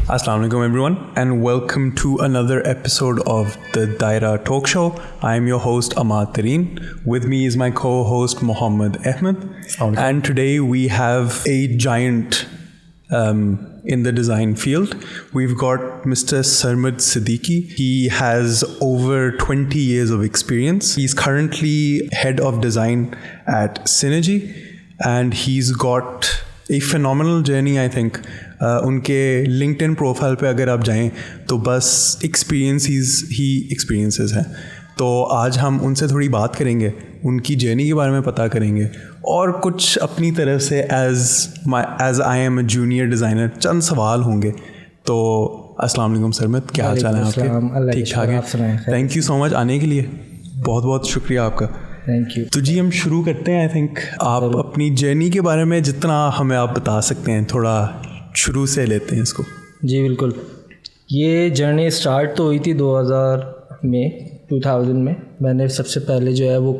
Assalamu alaikum everyone and welcome to another episode of the Daira Talk Show. I am your host Ahmad Tareen. With me is my co-host Mohammed Ahmed. And today we have a giant in the design field. We've got Mr. Sarmad Siddiqui. He has over 20 years of experience. He's currently head of design at Synergy and he's got a phenomenal journey, I think. उनके LinkedIn profile पे अगर आप जाएं तो बस experiences ही experiences हैं. तो आज हम उनसे थोड़ी बात करेंगे, उनकी जर्नी के बारे में पता करेंगे और कुछ अपनी तरफ से as I am a junior designer चंद सवाल होंगे. तो अस्सलाम वालेकुम सरमद, क्या हाल चाल है आपके? ठीक ठाक है. थैंक यू सो मच आने के लिए, बहुत बहुत शुक्रिया आपका. Thank you. तो जी हम शुरू करते हैं. आई थिंक आप अपनी जर्नी के बारे में जितना हमें आप बता सकते हैं थोड़ा शुरू से लेते हैं इसको. जी बिल्कुल. ये जर्नी स्टार्ट तो हुई थी 2000 में. मैंने सबसे पहले जो है वो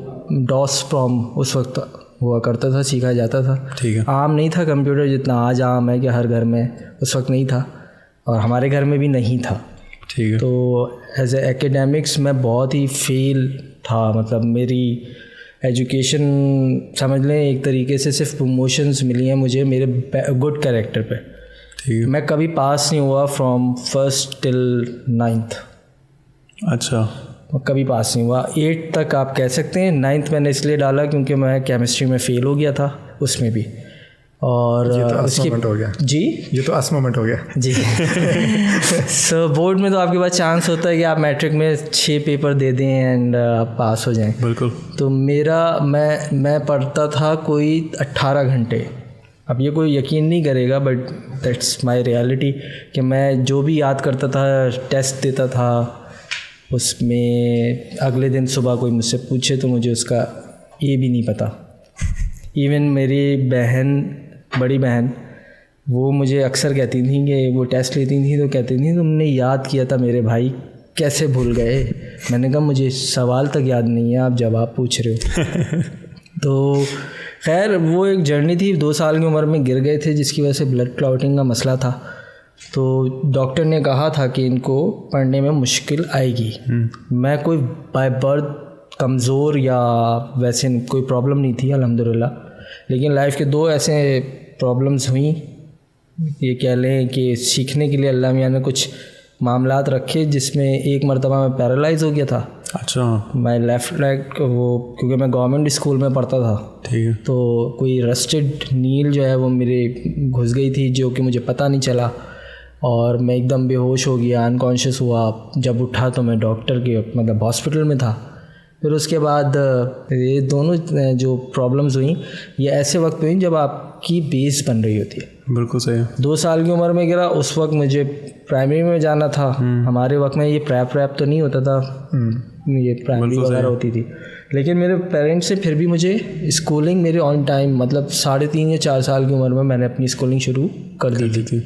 डॉस प्रॉम उस वक्त हुआ करता था, सीखा जाता था. ठीक है. आम नहीं था कंप्यूटर जितना आज आम है कि हर घर में, उस वक्त नहीं था और हमारे घर में भी नहीं था. ठीक है. तो एज ए एकेडमिक्स मैं बहुत ही फेल था. मतलब मेरी एजुकेशन समझ लें एक तरीके से सिर्फ प्रमोशंस मिली हैं मुझे मेरे गुड कैरेक्टर पे. मैं कभी पास नहीं हुआ फ्रॉम फर्स्ट टिल 9th. अच्छा. कभी पास नहीं हुआ. 8 तक आप कह सकते हैं. 9th मैंने इसलिए डाला क्योंकि मैं केमिस्ट्री में फ़ेल हो गया था उसमें भी. और ये तो असम मोमेंट हो गया. जी ये तो असम मोमेंट हो गया जी. सो बोर्ड में तो आपके पास चांस होता है कि आप मैट्रिक में 6 पेपर दे दें एंड आप पास हो जाएं. बिल्कुल. तो मेरा मैं पढ़ता था कोई 18 घंटे. अब ये कोई यकीन नहीं करेगा बट दैट्स माय रियलिटी कि मैं जो भी याद करता था टेस्ट देता था, उसमें अगले दिन सुबह कोई मुझसे पूछे तो मुझे उसका ये भी नहीं पता. इवन मेरी बड़ी बहन वो मुझे अक्सर कहती थी कि वो टेस्ट लेती थी तो कहती थी तुमने याद किया था मेरे भाई, कैसे भूल गए. मैंने कहा मुझे सवाल तक याद नहीं है, आप जवाब पूछ रहे हो. तो खैर वो एक जर्नी थी. 2 साल की उम्र में गिर गए थे जिसकी वजह से ब्लड क्लॉटिंग का मसला था. तो डॉक्टर ने कहा था कि इनको पढ़ने में मुश्किल आएगी. मैं कोई बाय बर्थ कमज़ोर या वैसे कोई प्रॉब्लम नहीं थी अल्हम्दुलिल्लाह. लेकिन लाइफ के 2 ऐसे प्रॉब्लम्स हुई, ये कह लें कि सीखने के लिए अल्लाह मियाँ ने कुछ मामलात रखे जिसमें एक मरतबा मैं पैरालाइज़ हो गया था. अच्छा. मैं लेफ़्ट लेग वो क्योंकि मैं गवर्नमेंट स्कूल में पढ़ता था. ठीक है. तो कोई रस्टेड नील जो है वो मेरे घुस गई थी जो कि मुझे पता नहीं चला और मैं एकदम बेहोश हो गया, अनकॉन्शियस हुआ. जब उठा तो मैं डॉक्टर के मतलब हॉस्पिटल में था. फिर उसके बाद ये दोनों जो प्रॉब्लम्स हुई ये ऐसे वक्त हुई जब आपकी बेस बन रही होती है. बिल्कुल सही. 2 साल की उम्र में गिरा. उस वक्त मुझे प्राइमरी में जाना था. हमारे वक्त में ये प्रैप तो नहीं होता था, ये प्राइमरी वगैरह होती थी. लेकिन मेरे पेरेंट्स से फिर भी मुझे स्कूलिंग मेरे ऑन टाइम मतलब 3.5 या 4 साल की उम्र में मैंने अपनी स्कूलिंग शुरू कर दी थी.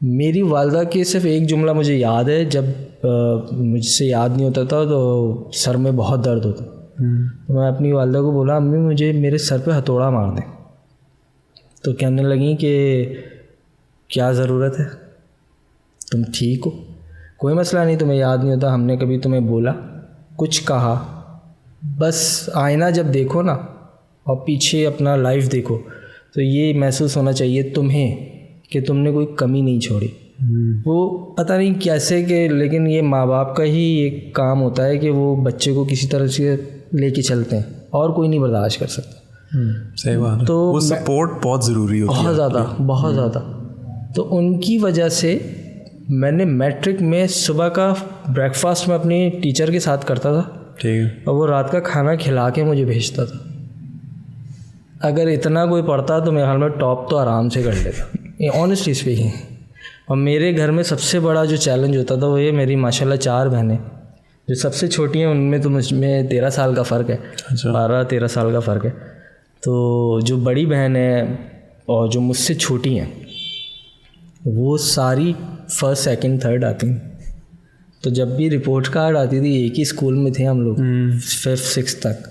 मेरी वालदा के सिर्फ एक जुमला मुझे याद है. जब मुझसे याद नहीं होता था तो सर में बहुत दर्द होता. तो मैं अपनी वालदा को बोला अम्मी मुझे मेरे सर पे हथौड़ा मार दें. तो कहने लगी कि क्या ज़रूरत है, तुम ठीक हो, कोई मसला नहीं, तुम्हें याद नहीं होता, हमने कभी तुम्हें बोला कुछ कहा, बस आईना जब देखो ना और पीछे अपना लाइफ देखो तो ये महसूस होना चाहिए तुम्हें कि तुमने कोई कमी नहीं छोड़ी. वो पता नहीं कैसे कि लेकिन ये माँ बाप का ही एक काम होता है कि वो बच्चे को किसी तरह से लेके चलते हैं और कोई नहीं बर्दाश्त कर सकता. सही बात. तो वो सपोर्ट बहुत ज़रूरी होती है. बहुत ज़्यादा. तो उनकी वजह से मैंने मैट्रिक में सुबह का ब्रेकफास्ट में अपनी टीचर के साथ करता था. ठीक है. और वो रात का खाना खिला के मुझे भेजता था. अगर इतना कोई पढ़ता तो मेरे ख्याल में टॉप तो आराम से कर लेता, ऑनेस्टली स्पीकिंग. और मेरे घर में सबसे बड़ा जो चैलेंज होता था वो ये मेरी माशाल्लाह 4 बहनें जो सबसे छोटी हैं उनमें तो मुझ में 13 साल का फ़र्क है. 12-13 साल का फ़र्क है. तो जो बड़ी बहन है और जो मुझसे छोटी हैं वो सारी 1st, 2nd, 3rd आती हैं. तो जब भी रिपोर्ट कार्ड आती थी, एक ही स्कूल में थे हम लोग 5th, 6th तक,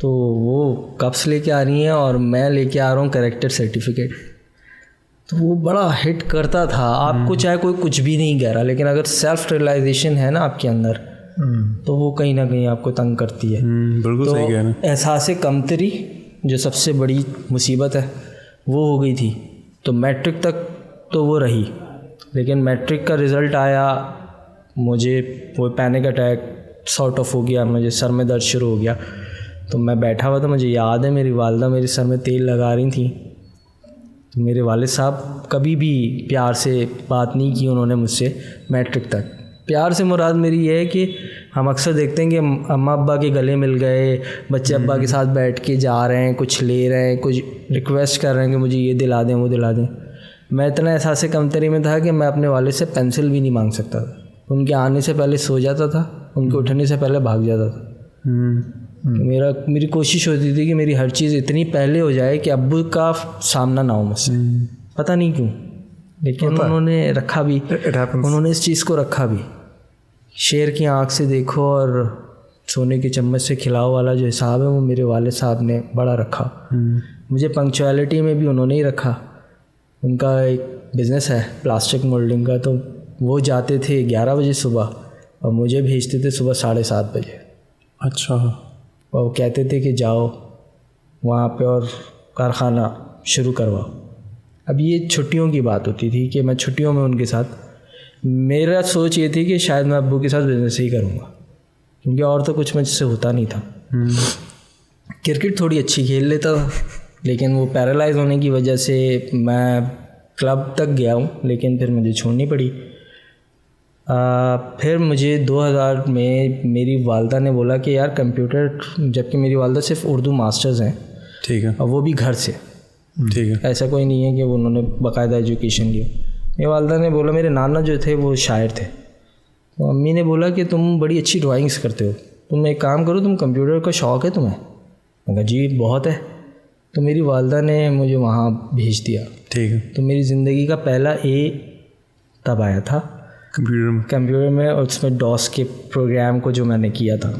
तो वो कप्स लेके आ रही हैं और मैं लेके आ रहा हूँ कैरेक्टर सर्टिफिकेट. तो वो बड़ा हिट करता था। आपको चाहे कोई कुछ भी नहीं कह रहा, लेकिन अगर सेल्फ रियलाइजेशन है ना आपके अंदर, तो वो कहीं ना कहीं आपको तंग करती है। बिल्कुल तो सही कह रहे हैं। एहसास कमतरी जो सबसे बड़ी मुसीबत है वो हो गई थी। तो मैट्रिक तक तो वो रही, लेकिन मैट्रिक का रिज़ल्ट आया, मुझे वो पैनिक अटैक सॉर्ट ऑफ हो गया, मुझे सर में दर्द शुरू हो गया। तो मैं बैठा हुआ था, मुझे याद है मेरी वालदा मेरे सर में तेल लगा रही थी। तो मेरे वालिद साहब कभी भी प्यार से बात नहीं की उन्होंने मुझसे मैट्रिक तक। प्यार से मुराद मेरी ये है कि हम अक्सर देखते हैं कि अम्मा अब्बा के गले मिल गए, बच्चे अब्बा के साथ बैठ के जा रहे हैं, कुछ ले रहे हैं, कुछ रिक्वेस्ट कर रहे हैं कि मुझे ये दिला दें वो दिला दें। मैं इतना एहसास कमतरी में था कि मैं अपने वालिद से पेंसिल भी नहीं मांग सकता था। उनके आने से पहले सो जाता था, उनके उठने से पहले भाग जाता था। मेरी कोशिश होती थी कि मेरी हर चीज़ इतनी पहले हो जाए कि अब्बू का सामना ना हो मुझसे। पता नहीं क्यों, लेकिन उन्होंने रखा भी, उन्होंने इस चीज़ को रखा भी। शेर की आँख से देखो और सोने के चम्मच से खिलाओ वाला जो हिसाब है वो मेरे वालिद साहब ने बड़ा रखा। मुझे पंक्चुअलिटी में भी उन्होंने ही रखा। उनका एक बिज़नेस है प्लास्टिक मोल्डिंग का, तो वो जाते थे 11 बजे सुबह और मुझे भेजते थे सुबह 7:30 बजे। अच्छा। और वो कहते थे कि जाओ वहाँ पे और कारखाना शुरू करवाओ। अब ये छुट्टियों की बात होती थी कि मैं छुट्टियों में उनके साथ, मेरा सोच ये थी कि शायद मैं अब्बू के साथ बिजनेस ही करूँगा, क्योंकि और तो कुछ मुझसे होता नहीं था। क्रिकेट थोड़ी अच्छी खेल लेता था, लेकिन वो पैरालाइज होने की वजह से मैं क्लब तक गया हूँ, लेकिन फिर मुझे छोड़नी पड़ी। फिर मुझे 2000 में मेरी वालदा ने बोला कि यार कंप्यूटर, जबकि मेरी वालदा सिर्फ उर्दू मास्टर्स हैं, ठीक है, और वो भी घर से, ठीक है, ऐसा कोई नहीं है कि वो उन्होंने बाकायदा एजुकेशन लिया। मेरी वालदा ने बोला, मेरे नाना जो थे वो शायर थे, तो अम्मी ने बोला कि तुम बड़ी अच्छी ड्राइंग्स करते हो, तुम एक काम करो, तुम कंप्यूटर का शौक़ है तुम्हें? मैं कहा जी बहुत है। तो मेरी वालदा ने मुझे वहाँ भेज दिया। ठीक है। तो मेरी ज़िंदगी का पहला ए तब आया था कंप्यूटर में, और उसमें डॉस के प्रोग्राम को जो मैंने किया था,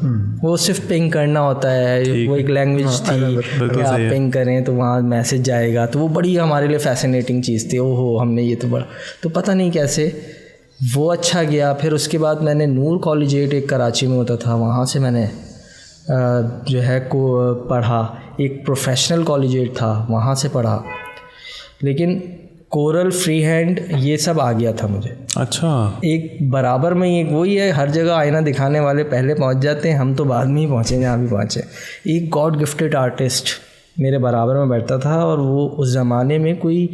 वो सिर्फ पिंग करना होता है, वो एक लैंग्वेज थी कि आप पिंग करें तो वहाँ मैसेज जाएगा। तो वो बड़ी हमारे लिए फैसिनेटिंग चीज़ थी। ओहो, हमने ये तो बड़ा, तो पता नहीं कैसे वो अच्छा गया। फिर उसके बाद मैंने नूर कॉलेजिएट एक कराची में होता था, वहाँ से मैंने जो है को पढ़ा। एक प्रोफेशनल कॉलेजिएट था, वहाँ से पढ़ा, लेकिन कोरल, फ्री हैंड, ये सब आ गया था मुझे। अच्छा। एक बराबर में एक वही है, हर जगह आईना दिखाने वाले पहले पहुंच जाते हैं, हम तो बाद में ही पहुंचे जहाँ भी पहुंचे। एक गॉड गिफ्टेड आर्टिस्ट मेरे बराबर में बैठता था, और वो उस ज़माने में कोई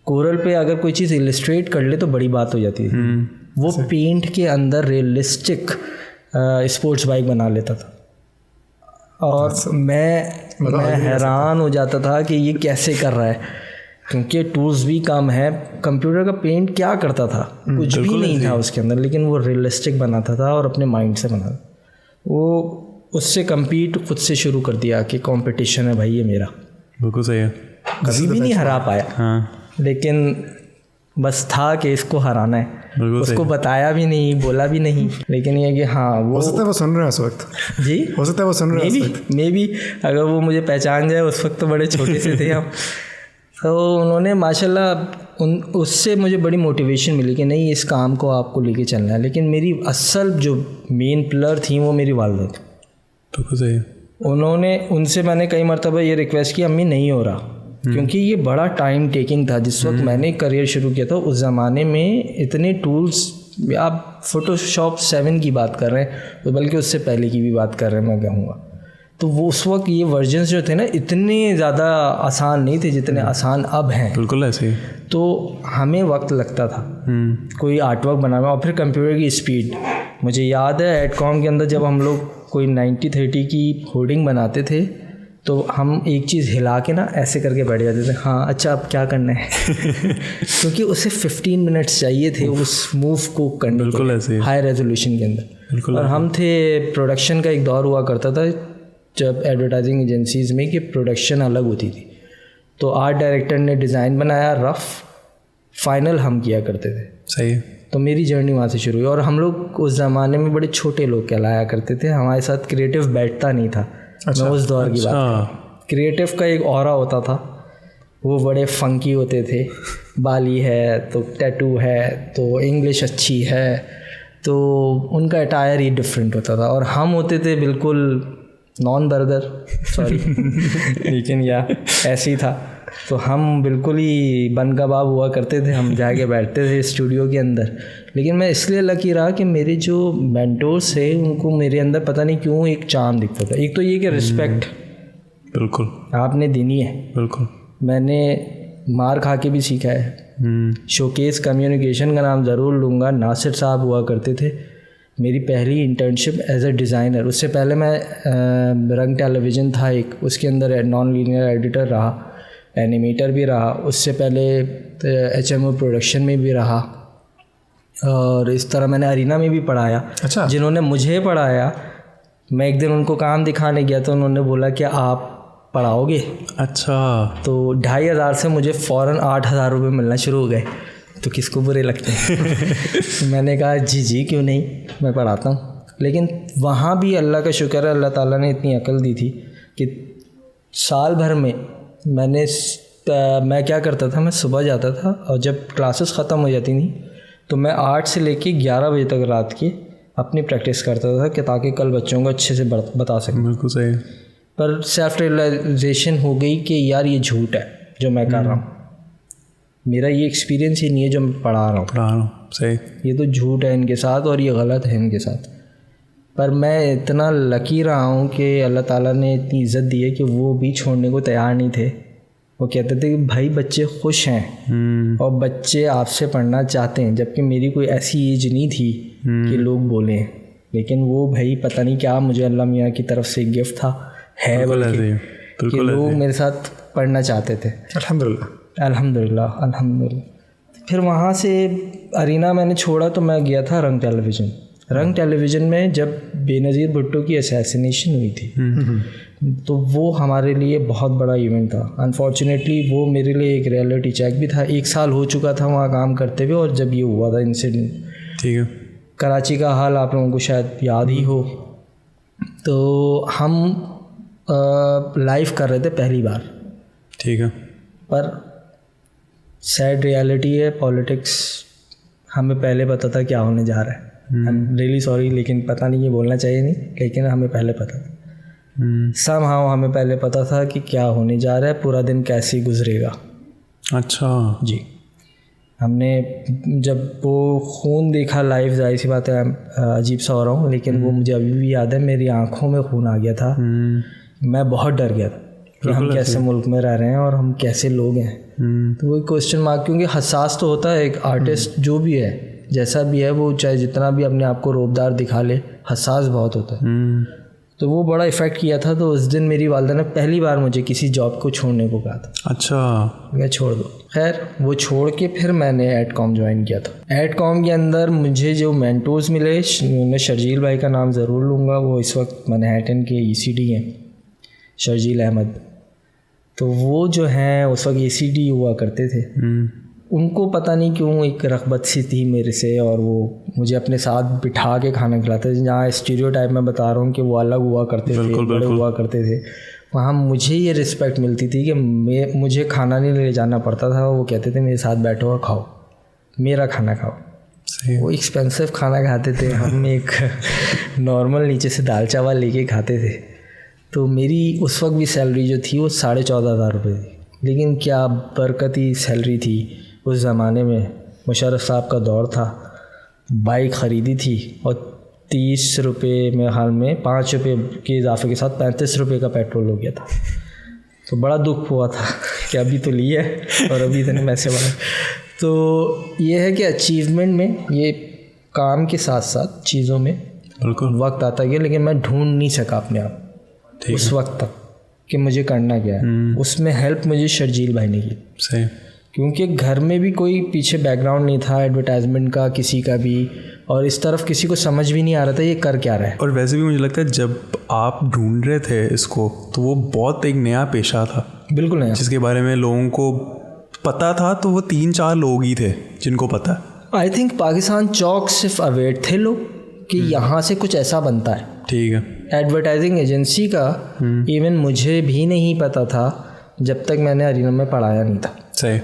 कोरल पे अगर कोई चीज़ इलस्ट्रेट कर ले तो बड़ी बात हो जाती थी। वो पेंट के अंदर रियलिस्टिक स्पोर्ट्स बाइक बना लेता था, और मैं हैरान हो जाता था कि ये कैसे कर रहा है, क्योंकि टूल्स भी कम है। कंप्यूटर का पेंट क्या करता था, कुछ भी नहीं था उसके अंदर, लेकिन वो रियलिस्टिक बनाता था और अपने माइंड से बना। वो उससे compete खुद से शुरू कर दिया कि कंपटीशन है भाई ये मेरा। बिल्कुल सही है। कभी भी नहीं हरा पाया, हाँ, लेकिन बस था कि इसको हराना है। उसको बताया भी नहीं, बोला भी नहीं, लेकिन ये कि हाँ वो हो सकता है वो सुन रहे हैं उस वक्त। जी हो सकता है वो सुन रहे हैं मे बी अगर वो मुझे पहचान जाए, उस वक्त तो बड़े छोटे से थे हम। तो उन्होंने माशाल्लाह उससे मुझे बड़ी मोटिवेशन मिली कि नहीं, इस काम को आपको लेके चलना है। लेकिन मेरी असल जो मेन पिलर थी वो मेरी वालदा थी। बिल्कुल सही है। उन्होंने, उनसे मैंने कई मरतबा ये रिक्वेस्ट की, अम्मी नहीं हो रहा, क्योंकि ये बड़ा टाइम टेकिंग था। जिस वक्त मैंने करियर शुरू किया था उस ज़माने में इतने टूल्स, आप फोटोशॉप 7 की बात कर रहे हैं, तो बल्कि उससे पहले की भी बात कर रहे हैं मैं कहूँगा। तो वो उस वक्त ये वर्जन्स जो थे ना, इतने ज़्यादा आसान नहीं थे जितने आसान अब हैं। बिल्कुल ऐसे ही। तो हमें वक्त लगता था कोई आर्टवर्क बनाना, और फिर कंप्यूटर की स्पीड। मुझे याद है एडकॉम के अंदर जब हम लोग कोई 90-30 की होर्डिंग बनाते थे, तो हम एक चीज़ हिला के ना ऐसे करके बैठ जाते थे, हाँ अच्छा अब क्या करना है। क्योंकि उसे 15 मिनट्स चाहिए थे उस मूव को करने के, हाई रेजोल्यूशन के अंदर। और हम थे, प्रोडक्शन का एक दौर हुआ करता था जब एडवर्टाइजिंग एजेंसीज़ में, कि प्रोडक्शन अलग होती थी। तो आर्ट डायरेक्टर ने डिज़ाइन बनाया, रफ़ फाइनल हम किया करते थे। सही है। तो मेरी जर्नी वहाँ से शुरू हुई। और हम लोग उस ज़माने में बड़े छोटे लोग कहलाया करते थे, हमारे साथ क्रिएटिव बैठता नहीं था। मैं उस दौर की बात, क्रिएटिव का एक ऑरा होता था वो बड़े फंकी होते थे, बाली है तो टैटू है तो इंग्लिश अच्छी है, तो उनका अटायर ही डिफरेंट होता था। और हम होते थे बिल्कुल नॉन बर्गर, सॉरी लेकिन या ऐसे ही था। तो हम बिल्कुल ही बन कबाब हुआ करते थे, हम जाके बैठते थे स्टूडियो के अंदर। लेकिन मैं इसलिए लकी रहा कि मेरे जो मेंटोर्स थे उनको मेरे अंदर पता नहीं क्यों एक चार्म दिखता था। एक तो ये कि रिस्पेक्ट बिल्कुल आपने देनी है, बिल्कुल। मैंने मार खा के भी सीखा है। शोकेस कम्युनिकेशन का नाम ज़रूर लूँगा, नासिर साहब हुआ करते थे। मेरी पहली इंटर्नशिप एज अ डिज़ाइनर, उससे पहले मैं रंग टेलीविज़न था एक, उसके अंदर नॉन लीनियर एडिटर रहा, एनिमेटर भी रहा, उससे पहले HMO प्रोडक्शन में भी रहा, और इस तरह मैंने अरीना में भी पढ़ाया। अच्छा। जिन्होंने मुझे पढ़ाया, मैं एक दिन उनको काम दिखाने गया तो उन्होंने बोला कि आप पढ़ाओगे? अच्छा। तो 2,500 से मुझे फ़ौरन 8,000 रुपये मिलना शुरू हो गए। तो किसको बुरे लगते हैं? मैंने कहा जी क्यों नहीं, मैं पढ़ाता हूँ। लेकिन वहाँ भी अल्लाह का शुक्र है, अल्लाह ताला ने इतनी अकल दी थी कि साल भर में मैं क्या करता था, मैं सुबह जाता था और जब क्लासेस ख़त्म हो जाती थी तो मैं 8 से लेके 11 बजे तक रात की अपनी प्रैक्टिस करता था कि ताकि कल बच्चों को अच्छे से बता सकें। बिल्कुल सही। पर सेल्फ रियलाइजेशन हो गई कि यार ये झूठ है जो मैं कर रहा हूँ, मेरा ये एक्सपीरियंस ही नहीं है जो मैं पढ़ा रहा हूँ। सही। ये तो झूठ है इनके साथ और ये गलत है इनके साथ। पर मैं इतना लकी रहा हूँ कि अल्लाह ताला ने इतनी इज़्ज़त दी है कि वो भी छोड़ने को तैयार नहीं थे। वो कहते थे कि भाई बच्चे खुश हैं और बच्चे आपसे पढ़ना चाहते हैं, जबकि मेरी कोई ऐसी एज नहीं थी कि लोग बोलें। लेकिन वो भाई पता नहीं क्या, मुझे अल्लाह मियाँ की तरफ से गिफ्ट था है कि लोग मेरे साथ पढ़ना चाहते थे। अल्हम्दुलिल्लाह अल्हम्दुलिल्लाह अल्हम्दुलिल्लाह। फिर वहाँ से अरीना मैंने छोड़ा तो मैं गया था रंग टेलीविज़न। रंग टेलीविज़न में जब बेनज़ीर भुट्टो की असैसिनेशन हुई थी तो वो हमारे लिए बहुत बड़ा इवेंट था। अनफॉर्चुनेटली वो मेरे लिए एक रियलिटी चेक भी था। 1 साल हो चुका था वहाँ काम करते हुए और जब ये हुआ था इंसिडेंट। ठीक है। कराची का हाल आप लोगों को शायद याद ही हो। तो हम लाइव कर रहे थे पहली बार। ठीक है। पर सैड रियलिटी है, पॉलिटिक्स हमें पहले पता था क्या होने जा रहा है। आई एम रियली सॉरी, लेकिन पता नहीं, ये बोलना चाहिए नहीं, लेकिन हमें पहले पता था। समहाउ हमें पहले पता था कि क्या होने जा रहा है, पूरा दिन कैसे गुजरेगा। अच्छा जी। हमने जब वो खून देखा लाइव, जाहिर सी बात है अजीब सा हो रहा हूँ, लेकिन वो मुझे अभी भी याद है, मेरी आंखों में खून आ गया था। मैं बहुत डर गया था कि हम कैसे मुल्क में रह रहे हैं और हम कैसे लोग हैं। तो वही क्वेश्चन मार्क, क्योंकि हसास तो होता है एक आर्टिस्ट जो भी है, जैसा भी है, वो चाहे जितना भी अपने आप को रोबदार दिखा ले, हसास बहुत होता है। तो वो बड़ा इफ़ेक्ट किया था। तो उस दिन मेरी वालदा ने पहली बार मुझे किसी जॉब को छोड़ने को कहा था। अच्छा। मैं छोड़ दो। खैर वो छोड़ के फिर मैंने एडकॉम ज्वाइन किया था। एडकॉम के अंदर मुझे जो मेंटोर्स मिले, मैं शर्जील भाई का नाम ज़रूर लूँगा, वो इस वक्त मैनहट्टन के ECD हैं, शर्जील अहमद। तो वो जो हैं उस वक्त ECD हुआ करते थे। उनको पता नहीं क्यों एक रग़बत सी थी मेरे से, और वो मुझे अपने साथ बिठा के खाना खिलाते थे। जहाँ स्टीरियोटाइप में बता रहा हूँ कि वो अलग हुआ करते थे, बड़े हुआ करते थे, वहाँ मुझे ये रिस्पेक्ट मिलती थी कि मुझे खाना नहीं ले जाना पड़ता था। वो कहते थे मेरे साथ बैठो और खाओ, मेरा खाना खाओ। वो एक्सपेंसिव खाना खाते थे, हम एक नॉर्मल नीचे से दाल चावल लेके खाते थे। तो मेरी उस वक्त भी सैलरी जो थी वो 14,500 रुपये थी। लेकिन क्या बरकती सैलरी थी उस ज़माने में। मुशर्रफ साहब का दौर था। बाइक ख़रीदी थी और 30 रुपये में हाल में 5 रुपये के इजाफे के साथ 35 रुपये का पेट्रोल हो गया था। तो बड़ा दुख हुआ था कि अभी तो ली है और अभी इतने पैसे वाले। तो ये है कि अचीवमेंट में, ये काम के साथ साथ चीज़ों में वक्त आता गया, लेकिन मैं ढूंढ नहीं सका अपने आप उस वक्त तक कि मुझे करना क्या है। उसमें हेल्प मुझे शर्जील भाई ने की। सही। क्योंकि घर में भी कोई पीछे बैकग्राउंड नहीं था एडवर्टाइजमेंट का किसी का भी, और इस तरफ किसी को समझ भी नहीं आ रहा था ये कर क्या रहा है। और वैसे भी मुझे लगता है जब आप ढूंढ रहे थे इसको तो वो बहुत एक नया पेशा था। बिल्कुल नया, जिसके बारे में लोगों को पता था तो वो 3-4 लोग ही थे जिनको पता है। आई थिंक पाकिस्तान चौक सिर्फ अवेयर थे लोग कि यहाँ से कुछ ऐसा बनता है। ठीक है। एडवर्टाइजिंग एजेंसी का इवन मुझे भी नहीं पता था जब तक मैंने हरिनम में पढ़ाया नहीं था। सही।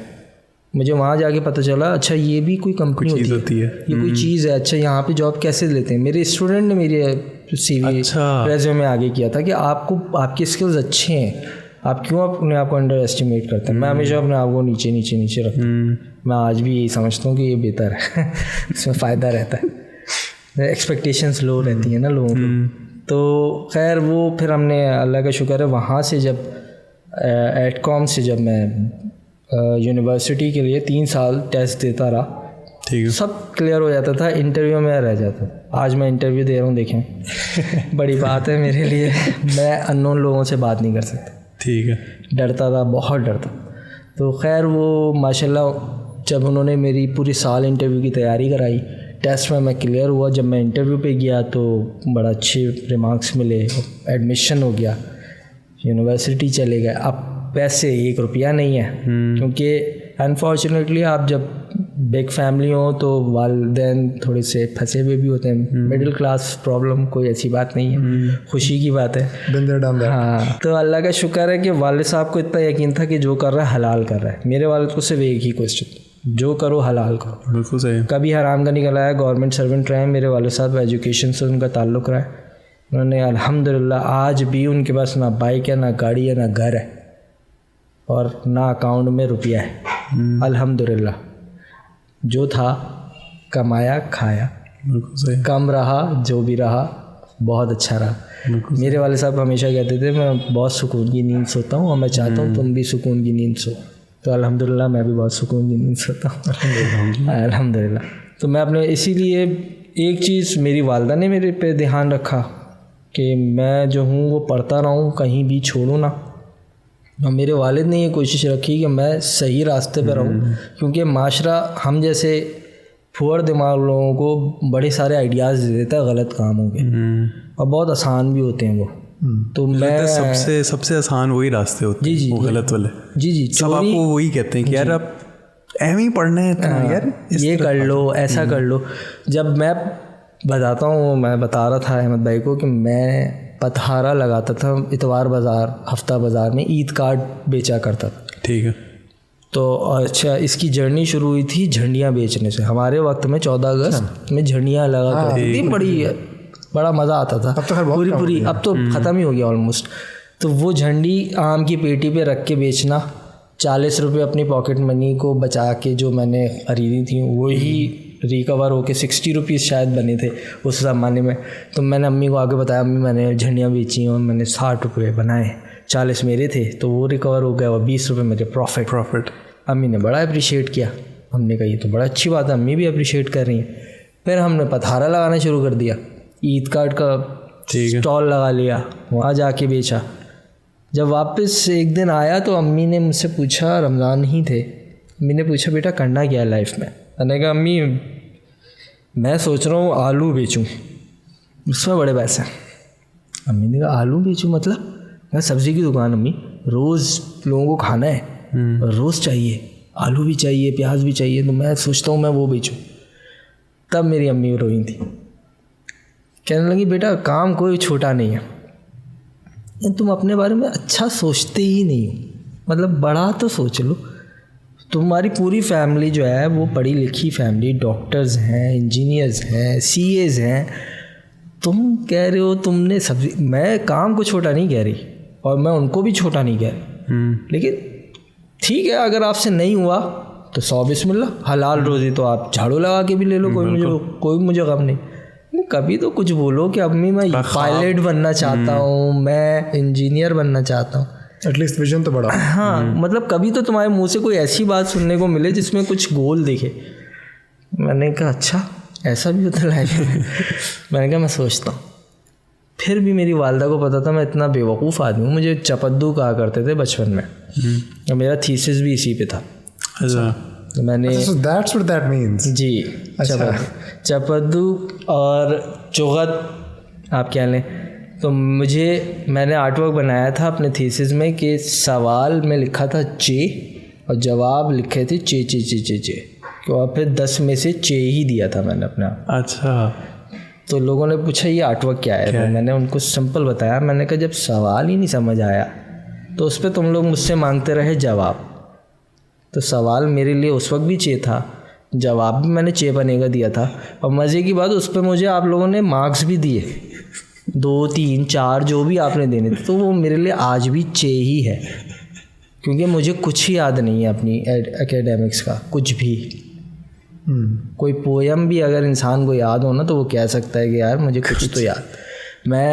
मुझे वहाँ जाके पता चला अच्छा ये भी कोई कंपनी होती है, ये कोई चीज़ है, अच्छा यहाँ पे जॉब कैसे लेते हैं। मेरे स्टूडेंट ने मेरे सीवी रेज्यूमे में आगे किया था कि आपके स्किल्स अच्छे हैं, आप क्यों अपने आप को अंडर एस्टिमेट करते हैं। मैं हमेशा अपने आप को नीचे रखता हूँ। मैं आज भी यही समझता हूँ कि ये बेहतर है इसमें फ़ायदा रहता है, एक्सपेक्टेशंस लो रहती हैं ना लोगों की। तो खैर वो फिर हमने अल्लाह का शुक्र है वहाँ से जब एडकॉम से जब मैं यूनिवर्सिटी के लिए 3 साल टेस्ट देता रहा, ठीक है, सब क्लियर हो जाता था, इंटरव्यू में रह जाता। आज मैं इंटरव्यू दे रहा हूँ, देखें बड़ी बात है मेरे लिए। मैं अननोन लोगों से बात नहीं कर सकता, ठीक है, डरता था, बहुत डरता। तो खैर वो माशाल्लाह जब उन्होंने मेरी पूरी साल इंटरव्यू की तैयारी कराई, टेस्ट में मैं क्लियर हुआ। जब मैं इंटरव्यू पे गया तो बड़ा अच्छे रिमार्क्स मिले, एडमिशन हो गया, यूनिवर्सिटी चले गए। अब पैसे 1 रुपया नहीं है, क्योंकि अनफॉर्चुनेटली आप जब बिग फैमिली हो तो वालिदैन थोड़े से फंसे हुए भी होते हैं। मिडिल क्लास प्रॉब्लम कोई ऐसी बात नहीं है, खुशी की बात है। हाँ, तो अल्लाह का शुक्र है कि वालिद साहब को इतना यकीन था कि जो कर रहा है हलाल कर रहा है। मेरे वालिद को सिर्फ एक ही क्वेश्चन, जो करो हलाल करो। बिल्कुल सही। कभी हराम का नहीं कराया। गवर्नमेंट सर्वेंट रहे मेरे वालिद साहब, एजुकेशन से उनका ताल्लुक़ रहा है। उन्होंने अल्हम्दुलिल्लाह आज भी उनके पास ना बाइक है, ना गाड़ी है, ना घर है, और ना अकाउंट में रुपया है। अल्हम्दुलिल्लाह जो था कमाया खाया, बिल्कुल सही। कम रहा जो भी रहा बहुत अच्छा रहा। मेरे वाले साहब हमेशा कहते थे मैं बहुत सुकून की नींद सोता हूँ और मैं चाहता हूँ तुम भी सुकून की नींद सो। तो अल्हम्दुलिल्लाह मैं भी बहुत सुकून की नींद सोता हूँ अल्हम्दुलिल्लाह। तो मैं अपने इसीलिए एक चीज़ मेरी वालदा ने मेरे पे ध्यान रखा कि मैं जो हूँ वो पढ़ता रहूँ, कहीं भी छोड़ूँ ना। और मेरे वालिद ने ये कोशिश रखी कि मैं सही रास्ते पर रहूँ, क्योंकि माशरा हम जैसे फुअर दिमाग लोगों को बड़े सारे आइडियाज़ दे देता है गलत कामों के, और बहुत आसान भी होते हैं वो। तो मैं सबसे आसान वही रास्ते होते हैं, वो गलत वाले। जी सब आपको वही कहते हैं कि यार आप एम ही पढ़ना है तो यार ये कर लो, ऐसा कर लो। जब मैं बताता हूँ, मैं बता रहा था अहमद भाई को कि मैं पतहारा लगाता था इतवार बाज़ार, हफ्ता बाज़ार में ईद कार्ड बेचा करता था। ठीक है। तो अच्छा, इसकी जर्नी शुरू हुई थी झंडियाँ बेचने से। हमारे वक्त में 14 अगस्त में झंडियाँ लगा करती थी, बड़ा मज़ा आता था। अब तो पूरी अब तो ख़त्म ही हो गया ऑलमोस्ट। तो वो झंडी आम की पेटी पे रख के बेचना, 40 रुपये अपनी पॉकेट मनी को बचा के जो मैंने ख़रीदी थी वही रिकवर होके 60 रुपीज़ शायद बने थे उस ज़माने में। तो मैंने अम्मी को आगे बताया, अम्मी मैंने झंडियाँ बेची और मैंने 60 रुपये बनाए, 40 मेरे थे, तो वो रिकवर हो गया और 20 रुपये मेरे प्रॉफिट। अम्मी ने बड़ा अप्रिशिएट किया। हमने कहा ये तो बड़ा अच्छी बात है, अम्मी भी अप्रिशिएट कर रही हैं। फिर हमने पतहारा लगाना शुरू कर दिया, ईद कार्ड का स्टॉल लगा लिया, वहाँ जाके बेचा। जब वापस एक दिन आया तो अम्मी ने मुझसे पूछा, रमज़ान ही थे, अम्मी ने पूछा बेटा करना क्या है लाइफ में। मैंने कहा अम्मी मैं सोच रहा हूँ आलू बेचूँ, उसमें बड़े पैसे हैं। अम्मी ने कहा आलू बेचूँ मतलब? मैं सब्ज़ी की दुकान अम्मी, रोज़ लोगों को खाना है, रोज़ चाहिए, आलू भी चाहिए, प्याज भी चाहिए, तो मैं सोचता हूँ मैं वो बेचूँ। तब मेरी अम्मी रोई थी, कहने लगी बेटा काम कोई छोटा नहीं है, तुम अपने बारे में अच्छा सोचते ही नहीं हो, मतलब बड़ा तो सोच लो। तुम्हारी पूरी फैमिली जो है वो पढ़ी लिखी फैमिली, डॉक्टर्स हैं, इंजीनियर्स हैं, सीएज हैं, तुम कह रहे हो तुमने सब्जी। मैं काम को छोटा नहीं कह रही और मैं उनको भी छोटा नहीं कह रही, लेकिन ठीक है अगर आपसे नहीं हुआ तो 100 बिस्मिल्लाह, हलाल रोज़ी तो आप झाड़ू लगा के भी ले लो, कोई मुझे गम नहीं। कभी तो कुछ बोलो कि अम्मी मैं पायलट बनना चाहता हूँ, मैं इंजीनियर बनना चाहता हूँ, एटलीस्ट विजन तो बड़ा। हाँ मतलब कभी तो तुम्हारे मुंह से कोई ऐसी बात सुनने को मिले जिसमें कुछ गोल दिखे। मैंने कहा अच्छा ऐसा भी होता है लाइफ में। मैंने कहा मैं सोचता हूँ। फिर भी मेरी वालदा को पता था मैं इतना बेवकूफ़ आदमी हूँ, मुझे चपद्दू कहा करते थे बचपन में, और मेरा थीसिस भी इसी पे था। अच्छा, तो मैंने that's what that means। जी चपद्दू और चुगत आप क्या लें। तो मैंने आर्टवर्क बनाया था अपने थीसिस में कि सवाल में लिखा था चे और जवाब लिखे थे चे और फिर 10 में से चे ही दिया था मैंने अपना। अच्छा, तो लोगों ने पूछा ये आर्टवर्क क्या है? तो मैंने उनको सिंपल बताया, मैंने कहा जब सवाल ही नहीं समझ आया तो उस पर तुम लोग मुझसे मांगते रहे जवाब। तो सवाल मेरे लिए उस वक्त भी चाहिए था, जवाब भी मैंने 6 पन्ने का दिया था, और मज़े की बात उस पर मुझे आप लोगों ने मार्क्स भी दिए, 2, 3, 4 जो भी आपने देने थे। तो वो मेरे लिए आज भी 6 ही है, क्योंकि मुझे कुछ ही याद नहीं है अपनी एकेडमिक्स का, कुछ भी। कोई पोयम भी अगर इंसान को याद हो ना तो वो कह सकता है कि यार मुझे कुछ तो याद।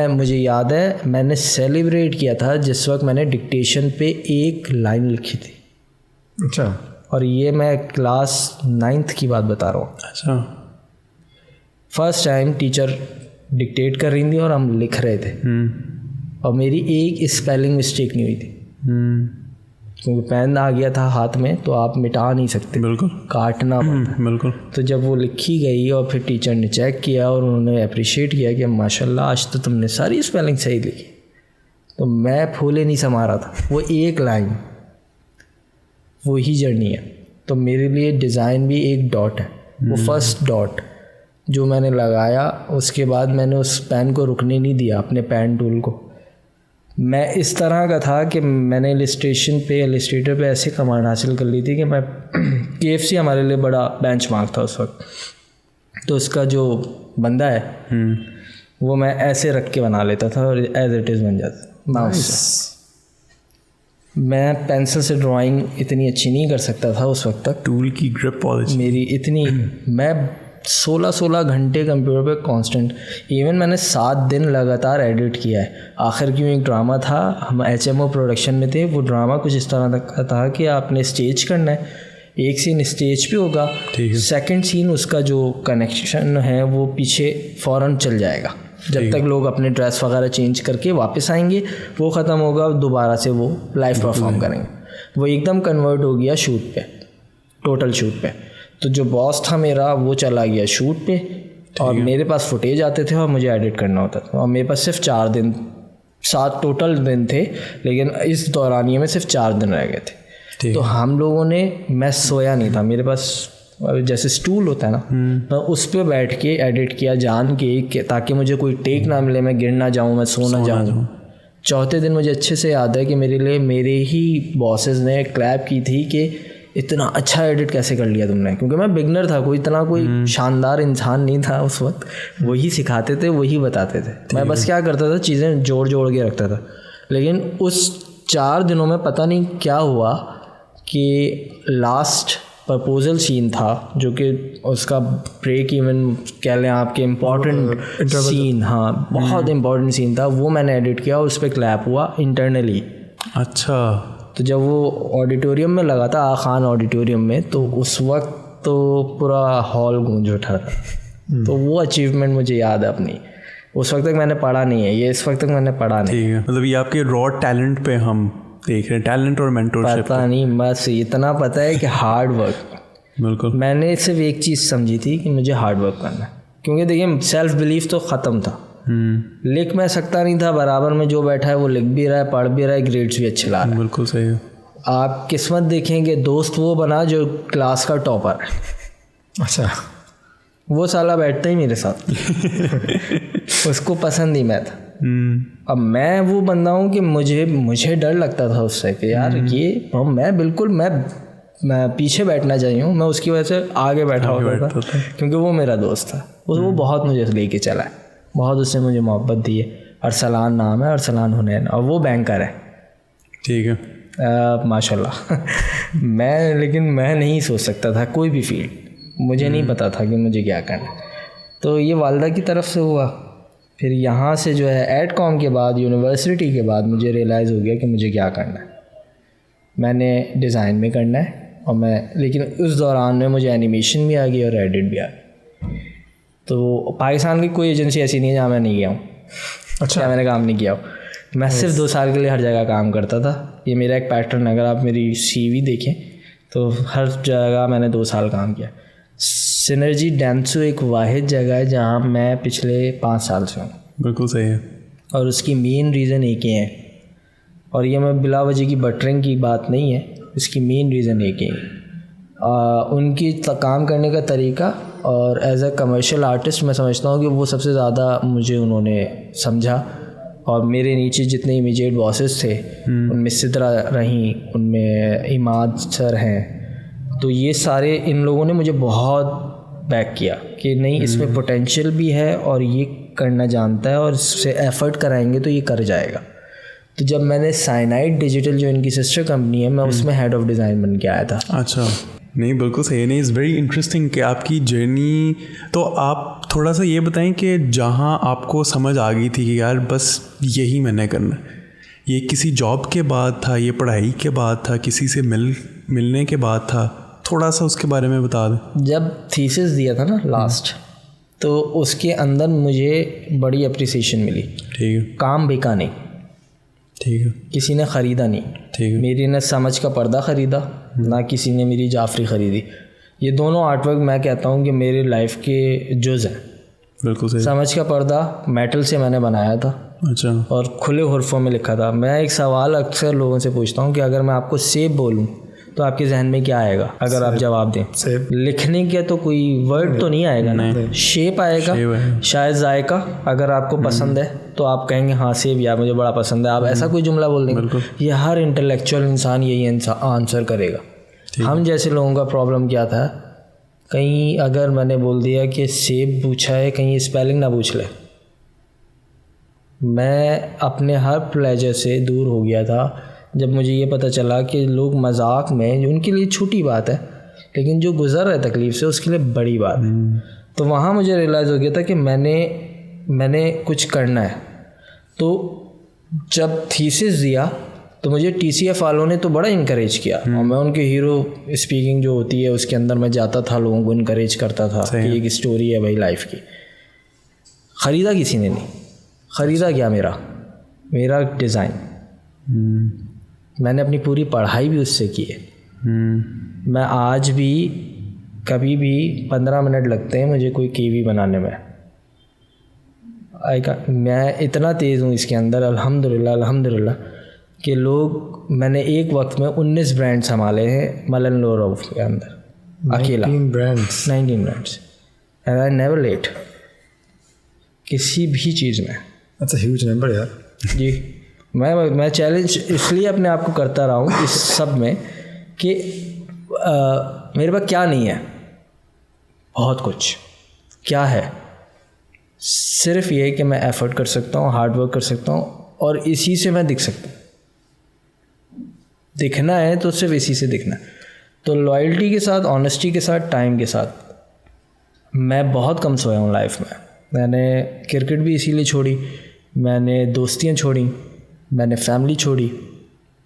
मुझे याद है मैंने सेलिब्रेट किया था जिस वक्त मैंने डिक्टेशन पे 1 लाइन लिखी थी। अच्छा। और ये मैं क्लास 9th की बात बता रहा हूँ। अच्छा। फर्स्ट टाइम टीचर डिक्टेट कर रही थी और हम लिख रहे थे, और मेरी एक स्पेलिंग मिस्टेक नहीं हुई थी, क्योंकि पेन आ गया था हाथ में तो आप मिटा नहीं सकते, बिल्कुल काटना पड़ता। बिल्कुल। तो जब वो लिखी गई और फिर टीचर ने चेक किया और उन्होंने अप्रिशिएट किया कि माशाल्लाह आज तो तुमने सारी स्पेलिंग सही लिखी, तो मैं फूले नहीं समा रहा था। वो 1 लाइन, वो ही जर्नी है। तो मेरे लिए डिज़ाइन भी एक डॉट है, वो फर्स्ट डॉट जो मैंने लगाया, उसके बाद मैंने उस पेन को रुकने नहीं दिया, अपने पेन टूल को। मैं इस तरह का था कि मैंने इलस्ट्रेटर पे ऐसे कमांड हासिल कर ली थी कि मैं KFC हमारे लिए बड़ा बेंचमार्क था उस वक्त। तो उसका जो बंदा है वो मैं ऐसे रख के बना लेता था और एज इट इज़ बन जाता माउस से। मैं पेंसिल से ड्राइंग इतनी अच्छी नहीं कर सकता था उस वक्त तक, टूल की ग्रिप पॉलिश मेरी इतनी, मैं 16 घंटे कंप्यूटर पे कांस्टेंट, इवन मैंने 7 दिन लगातार एडिट किया है। आखिर क्यों एक ड्रामा था, हम HMO प्रोडक्शन में थे, वो ड्रामा कुछ इस तरह का था कि आपने स्टेज करना है, एक सीन स्टेज पे होगा, सेकंड सीन उसका जो कनेक्शन है वो पीछे फ़ौरन चल जाएगा जब तक लोग अपने ड्रेस वगैरह चेंज करके वापस आएंगे, वो ख़त्म होगा, दोबारा से वो लाइव परफॉर्म करेंगे। वो एकदम कन्वर्ट हो गया शूट पे, टोटल शूट पे। तो जो बॉस था मेरा वो चला गया शूट पे, और मेरे पास फुटेज आते थे और मुझे एडिट करना होता था, और मेरे पास सिर्फ 4 दिन, 7 टोटल दिन थे, लेकिन इस दौरानिए में सिर्फ 4 दिन रह गए थे। तो हम लोगों ने, मैं सोया नहीं था, मेरे पास जैसे स्टूल होता है ना, मैं उस पर बैठ के एडिट किया जान के, ताकि मुझे कोई टेक ना मिले, मैं गिर ना जाऊँ, मैं सो ना जाऊँ। चौथे दिन मुझे अच्छे से याद है कि मेरे लिए मेरे ही बॉसेस ने क्लैप की थी कि इतना अच्छा एडिट कैसे कर लिया तुमने, क्योंकि मैं बिगनर था, कोई शानदार इंसान नहीं था उस वक्त। वही सिखाते थे, वही बताते थे, मैं बस क्या करता था, चीज़ें जोड़ के रखता था। लेकिन उस 4 दिनों में पता नहीं क्या हुआ कि लास्ट प्रपोजल सीन था, जो कि उसका ब्रेक इवन कह लें आपके इम्पॉर्टेंट सीन, हाँ बहुत इम्पॉर्टेंट सीन था, वो मैंने एडिट किया और उस पर क्लैप हुआ इंटरनली। अच्छा। तो जब वो ऑडिटोरियम में लगा था, खान ऑडिटोरियम में, तो उस वक्त तो पूरा हॉल गूंज उठा था। तो वो अचीवमेंट मुझे याद है अपनी। उस वक्त तक मैंने पढ़ा नहीं है, ये इस वक्त तक मैंने पढ़ा नहीं। ठीक है, मतलब ये आपके रॉ टैलेंट पे हम देख रहे हैं, टैलेंट और मेंटरशिप। पता नहीं, बस इतना पता है कि हार्ड वर्क। बिल्कुल। मैंने सिर्फ एक चीज़ समझी थी कि मुझे हार्ड वर्क करना है, क्योंकि देखिए सेल्फ बिलीफ तो ख़त्म था, लिख मैं सकता नहीं था, बराबर में जो बैठा है वो लिख भी रहा है, पढ़ भी रहा है, ग्रेड्स भी अच्छे ला रहा है। बिल्कुल सही है। आप किस्मत देखेंगे, दोस्त वो बना जो क्लास का टॉपर है। अच्छा। वो साला बैठता ही मेरे साथ उसको पसंद ही मैं था। अब मैं वो बंदा हूँ कि मुझे डर लगता था उससे कि यार ये मैं बिल्कुल मैं पीछे बैठना चाहिए हूँ, मैं उसकी वजह से आगे बैठा होता था, क्योंकि वो मेरा दोस्त था। वो बहुत मुझे लेके चला है, बहुत उससे मुझे मोहब्बत दी है। अरसलान नाम है, अरसलान हुनैन, और वो बैंकर है। ठीक है। माशाल्लाह लेकिन मैं नहीं सोच सकता था कोई भी फील्ड, मुझे नहीं पता था कि मुझे क्या करना। तो ये वालदा की तरफ से हुआ। फिर यहाँ से जो है एडकॉम के बाद, यूनिवर्सिटी के बाद मुझे रियलाइज़ हो गया कि मुझे क्या करना है। मैंने डिज़ाइन में करना है, और लेकिन उस दौरान में मुझे एनिमेशन भी आ गई और एडिट भी आ गई। तो पाकिस्तान की कोई एजेंसी ऐसी नहीं है जहाँ मैं नहीं गया हूँ। अच्छा, मैंने काम नहीं किया हो। मैं सिर्फ 2 साल के लिए हर जगह काम करता था। ये मेरा एक पैटर्न, अगर आप मेरी CV देखें तो हर जगह मैंने 2 साल काम किया। सिनर्जी डेंसो एक वाहिद जगह है जहाँ मैं पिछले 5 साल से हूँ। बिल्कुल सही है। और उसकी मेन रीज़न एक ही है, और ये मैं बिला वजह की बटरिंग की बात नहीं है, इसकी मेन रीज़न एक ही है। उनकी काम करने का तरीका, और एज अ कमर्शियल आर्टिस्ट मैं समझता हूँ कि वो सबसे ज़्यादा मुझे उन्होंने समझा और मेरे नीचे जितने इमीडिएट बॉसेस थे उनमें सिद्रा रहीं, उनमें इमाद सर हैं, तो ये सारे इन लोगों ने मुझे बहुत बैक किया कि नहीं इसमें पोटेंशियल भी है और ये करना जानता है और इससे एफर्ट कराएंगे तो ये कर जाएगा। तो जब मैंने साइनाइड डिजिटल जो इनकी सिस्टर कंपनी है, मैं उसमें हेड ऑफ डिज़ाइन बन के आया था। अच्छा, नहीं बिल्कुल सही। नहीं, इज़ वेरी इंटरेस्टिंग कि आपकी जर्नी। तो आप थोड़ा सा ये बताएं कि जहाँ आपको समझ आ गई थी कि यार बस यही मैंने करना, ये किसी जॉब के बाद था, ये पढ़ाई के बाद था, किसी से मिलने के बाद था, थोड़ा सा उसके बारे में बता दें। जब थीसिस दिया था ना लास्ट, तो उसके अंदर मुझे बड़ी अप्रिसिएशन मिली। ठीक है। काम बिका नहीं, ठीक है, किसी ने ख़रीदा नहीं, ठीक है, मेरी ने समझ का पर्दा ख़रीदा, ना किसी ने मेरी जाफरी ख़रीदी। ये दोनों आर्टवर्क मैं कहता हूँ कि मेरे लाइफ के जुज़ हैं। बिल्कुल सही। समझ का पर्दा मेटल से मैंने बनाया था, अच्छा, और खुले हुर्फों में लिखा था। मैं एक सवाल अक्सर लोगों से पूछता हूँ कि अगर मैं आपको सेब बोलूँ तो आपके जहन में क्या आएगा? अगर आप जवाब दें सेब। लिखने के तो कोई वर्ड तो नहीं आएगा ना, शेप आएगा, शायद जायका अगर आपको पसंद है तो आप कहेंगे हाँ सेब यार मुझे बड़ा पसंद है, आप ऐसा कोई जुमला बोल देंगे। ये हर इंटेलेक्चुअल इंसान यही आंसर करेगा। हम जैसे लोगों का प्रॉब्लम क्या था, कहीं अगर मैंने बोल दिया कि सेब पूछा है, कहीं स्पेलिंग ना पूछ ले। मैं अपने हर प्लेजर से दूर हो गया था जब मुझे ये पता चला कि लोग मजाक में, जो उनके लिए छोटी बात है लेकिन जो गुजर रहा है तकलीफ़ से उसके लिए बड़ी बात है। तो वहाँ मुझे रियलाइज़ हो गया था कि मैंने कुछ करना है। तो जब थीसिस दिया तो मुझे TCF वालों ने तो बड़ा इनकरेज किया, और मैं उनके हीरो स्पीकिंग जो होती है उसके अंदर मैं जाता था, लोगों को इनकरेज करता था कि एक स्टोरी है भाई लाइफ की। ख़रीदा किसी ने नहीं, ख़रीदा क्या मेरा डिज़ाइन। मैंने अपनी पूरी पढ़ाई भी उससे की है। मैं आज भी कभी भी 15 मिनट लगते हैं मुझे कोई KV बनाने में। मैं इतना तेज़ हूँ इसके अंदर अल्हम्दुलिल्लाह कि लोग, मैंने एक वक्त में 19 ब्रांड संभाले हैं मलन लोरोव के अंदर अकेला। 19 brands and I never let किसी भी चीज़ में। अच्छा, ह्यूज नंबर यार जी। मैं चैलेंज इसलिए अपने आप को करता रहा हूँ इस सब में कि मेरे पास क्या नहीं है, बहुत कुछ। क्या है? सिर्फ ये कि मैं एफर्ट कर सकता हूँ, हार्ड वर्क कर सकता हूँ, और इसी से मैं दिख सकता हूँ। दिखना है तो सिर्फ इसी से दिखना है। तो लॉयल्टी के साथ, ऑनेस्टी के साथ, टाइम के साथ मैं बहुत कम सोया हूँ लाइफ में। मैंने क्रिकेट भी इसीलिए छोड़ी, मैंने दोस्तियाँ छोड़ी, मैंने फैमिली छोड़ी।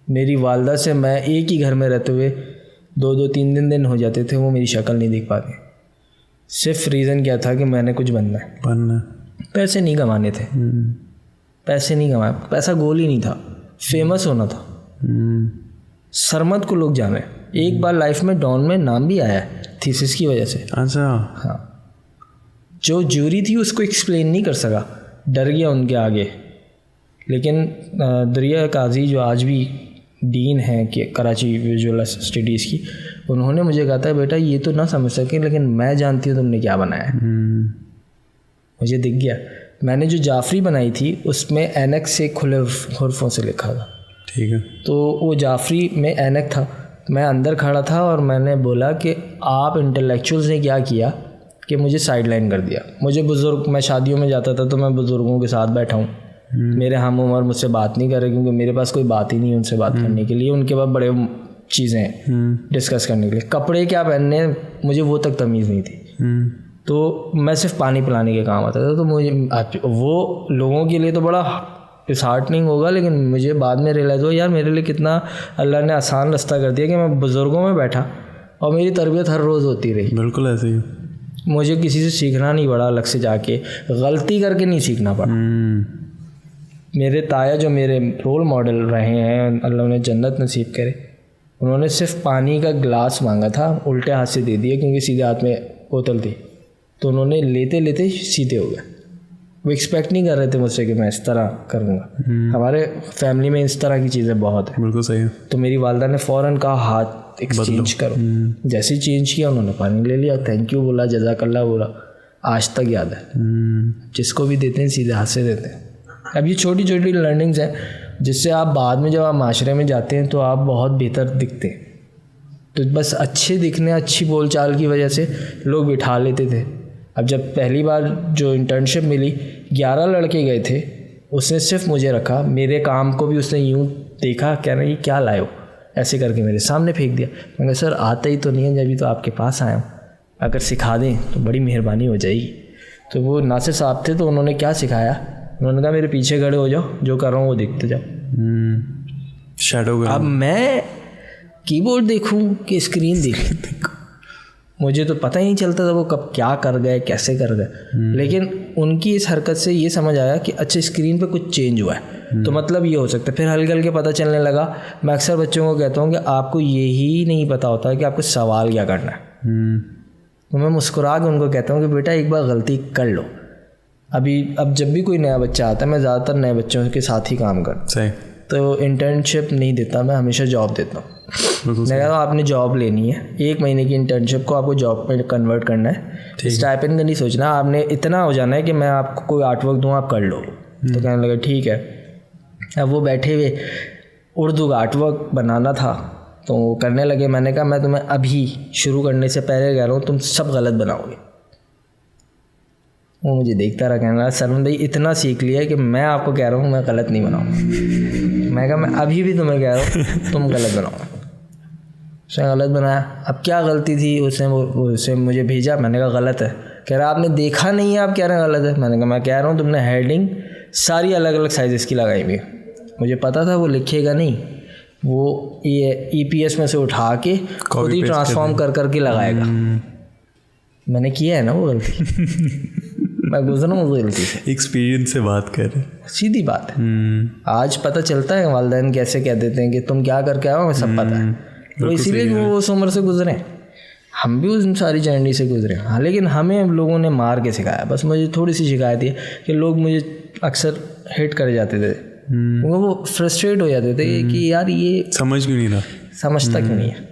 मेरी वालदा से मैं एक ही घर में रहते हुए 2-2, 3 दिन हो जाते थे, वो मेरी शक्ल नहीं दिख पाती। सिर्फ रीज़न क्या था कि मैंने कुछ बनना है। पैसे नहीं कमाने थे, पैसे नहीं कमाए, पैसा गोल ही नहीं था, फेमस होना था। सरमद को लोग जाने, एक बार लाइफ में डॉन में नाम भी आया है थीसिस की वजह से। अच्छा, हाँ। जो ज्यूरी थी उसको एक्सप्लेन नहीं कर सका, डर गया उनके आगे। लेकिन दरिया काजी जो आज भी डीन हैं कि कराची विजुअल स्टडीज़ की, उन्होंने मुझे कहा था बेटा ये तो ना समझ सके लेकिन मैं जानती हूँ तुमने क्या बनाया है। मुझे दिख गया। मैंने जो जाफरी बनाई थी उसमें एनक से खुले हुर्फों से लिखा था। ठीक है। तो वो जाफरी में एनक था, मैं अंदर खड़ा था और मैंने बोला कि आप इंटेलेक्चुअल्स ने क्या किया कि मुझे साइडलाइन कर दिया। मुझे बुज़ुर्ग, मैं शादियों में जाता था तो मैं बुज़ुर्गों के साथ बैठा हूँ, मेरे हम उम्र मुझसे बात नहीं कर रहे क्योंकि मेरे पास कोई बात ही नहीं है उनसे बात करने के लिए। उनके पास बड़े चीज़ें हैं डिस्कस करने के लिए। कपड़े क्या पहनने मुझे वो तक तमीज़ नहीं थी। तो मैं सिर्फ पानी पिलाने के काम आता था। तो मुझे वो लोगों के लिए तो बड़ा डिसहार्टनिंग होगा, लेकिन मुझे बाद में रियलाइज़ हुआ यार मेरे लिए कितना अल्लाह ने आसान रास्ता कर दिया कि मैं बुज़ुर्गों में बैठा और मेरी तरबियत हर रोज़ होती रही। बिल्कुल ऐसे ही। मुझे किसी से सीखना नहीं पड़ा, अलग से जाके गलती करके नहीं सीखना पड़ा। मेरे ताया जो मेरे रोल मॉडल रहे हैं, अल्लाह उन्हें जन्नत नसीब करे, उन्होंने सिर्फ पानी का गिलास मांगा था, उल्टे हाथ से दे दिया क्योंकि सीधे हाथ में बोतल थी, तो उन्होंने लेते लेते सीधे हो गए। वो एक्सपेक्ट नहीं कर रहे थे मुझसे कि मैं इस तरह करूँगा। हमारे फैमिली में इस तरह की चीज़ें बहुत है। बिल्कुल सही है। तो मेरी वालदा ने फ़ौरन कहा हाथ एक्सचेंज करो। जैसे ही चेंज किया उन्होंने पानी ले लिया, थैंक यू बोला, जज़ाकल्लाह बोला। आज तक याद है। जिसको भी देते हैं सीधे हाथ से देते हैं। अब ये छोटी छोटी लर्निंग्स हैं जिससे आप बाद में जब आप माशरे में जाते हैं तो आप बहुत बेहतर दिखते हैं। तो बस अच्छे दिखने, अच्छी बोलचाल की वजह से लोग बिठा लेते थे। अब जब पहली बार जो इंटर्नशिप मिली, 11 लड़के गए थे, उसने सिर्फ मुझे रखा। मेरे काम को भी उसने यूँ देखा, कह रहा ये क्या लाए हो, ऐसे करके मेरे सामने फेंक दिया। मैं कहा सर आता ही तो नहीं है, जब तो आपके पास आया हूँ, अगर सिखा दें तो बड़ी मेहरबानी हो जाएगी। तो वो नासिर साहब थे, तो उन्होंने क्या सिखाया, उन्होंने कहा मेरे पीछे खड़े हो जाओ, जो कर रहा हूँ वो देखते जाओ। शैडो। अब मैं कीबोर्ड देखूं कि स्क्रीन देखूं, मुझे तो पता ही नहीं चलता था वो कब क्या कर गए, कैसे कर गए। लेकिन उनकी इस हरकत से ये समझ आया कि अच्छा स्क्रीन पे कुछ चेंज हुआ है, तो मतलब ये हो सकता है। फिर हल्के हल्के पता चलने लगा। मैं अक्सर बच्चों को कहता हूँ कि आपको यही नहीं पता होता कि आपको सवाल क्या करना है। तो मैं मुस्कुरा के उनको कहता हूँ कि बेटा एक बार गलती कर लो। अब जब भी कोई नया बच्चा आता है, मैं ज़्यादातर नए बच्चों के साथ ही काम करता हूँ, तो इंटर्नशिप नहीं देता, मैं हमेशा जॉब देता हूँ। मैं कहता हूँ आपने जॉब लेनी है, 1 महीने की इंटर्नशिप को आपको जॉब में कन्वर्ट करना है। स्टाइपेंड का नहीं सोचना, आपने इतना हो जाना है कि मैं आपको कोई आर्टवर्क दूँ, आप कर लो। तो कहने लगा ठीक है। अब वो बैठे हुए उर्दू का आर्टवर्क बनाना था, तो वो करने लगे। मैंने कहा मैं तुम्हें अभी शुरू करने से पहले कह रहा हूँ तुम सब गलत बनाओगे। वो मुझे देखता रहा, कहने लगा सरवन भाई इतना सीख लिया कि मैं आपको कह रहा हूँ मैं गलत नहीं बनाऊँ। मैं कहा मैं अभी भी तुम्हें कह रहा हूँ तुम गलत बनाओ। उसने गलत बनाया। अब क्या गलती थी, उसने मुझे भेजा, मैंने कहा गलत है। कह रहा आपने देखा नहीं है, आप कह रहे हैं गलत है। मैंने कहा मैं कह रहा हूँ तुमने हेडिंग सारी अलग अलग साइज़ की लगाई हुई है, मुझे पता था वो लिखेगा नहीं, वो ये EPS में से उठा के खुद ही ट्रांसफॉर्म कर करके लगाएगा। मैंने किया है ना वो गलती। मैं गुजरा हूँ गलती से। एक्सपीरियंस से बात कर रहे, सीधी बात है। आज पता चलता है वालिदैन कैसे कह देते हैं कि तुम क्या करके आओ, हमें सब पता है। तो इसीलिए वो उस उम्र से गुजरे, हम भी उस सारी जर्नी से गुजरे। हाँ, लेकिन हमें लोगों ने मार के सिखाया। बस मुझे थोड़ी सी शिकायत है कि लोग मुझे अक्सर हेट कर जाते थे, वो फ्रस्ट्रेट हो जाते थे कि यार ये समझ क्यों नहीं रहा, समझता क्यों नहीं है।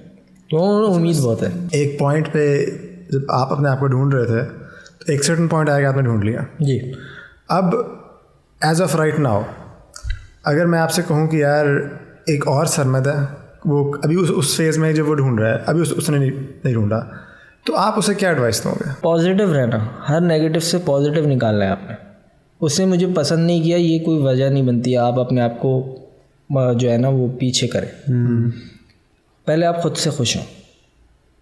तो उम्मीद बहुत है। एक पॉइंट पे जब आप अपने आप को ढूंढ रहे थे, तो एक सर्टन पॉइंट आएगा आपने ढूंढ लिया जी। अब एज ऑफ राइट नाउ अगर मैं आपसे कहूँ कि यार एक और सरमद है, वो अभी उस फेज़ में जब वो ढूंढ रहा है, अभी उसने नहीं ढूंढा, तो आप उसे क्या एडवाइस दोगे? पॉजिटिव रहना, हर नेगेटिव से पॉजिटिव निकालना है आपने। उसने मुझे पसंद नहीं किया, ये कोई वजह नहीं बनती आप अपने आप को जो है ना वो पीछे करें। पहले आप खुद से खुश हो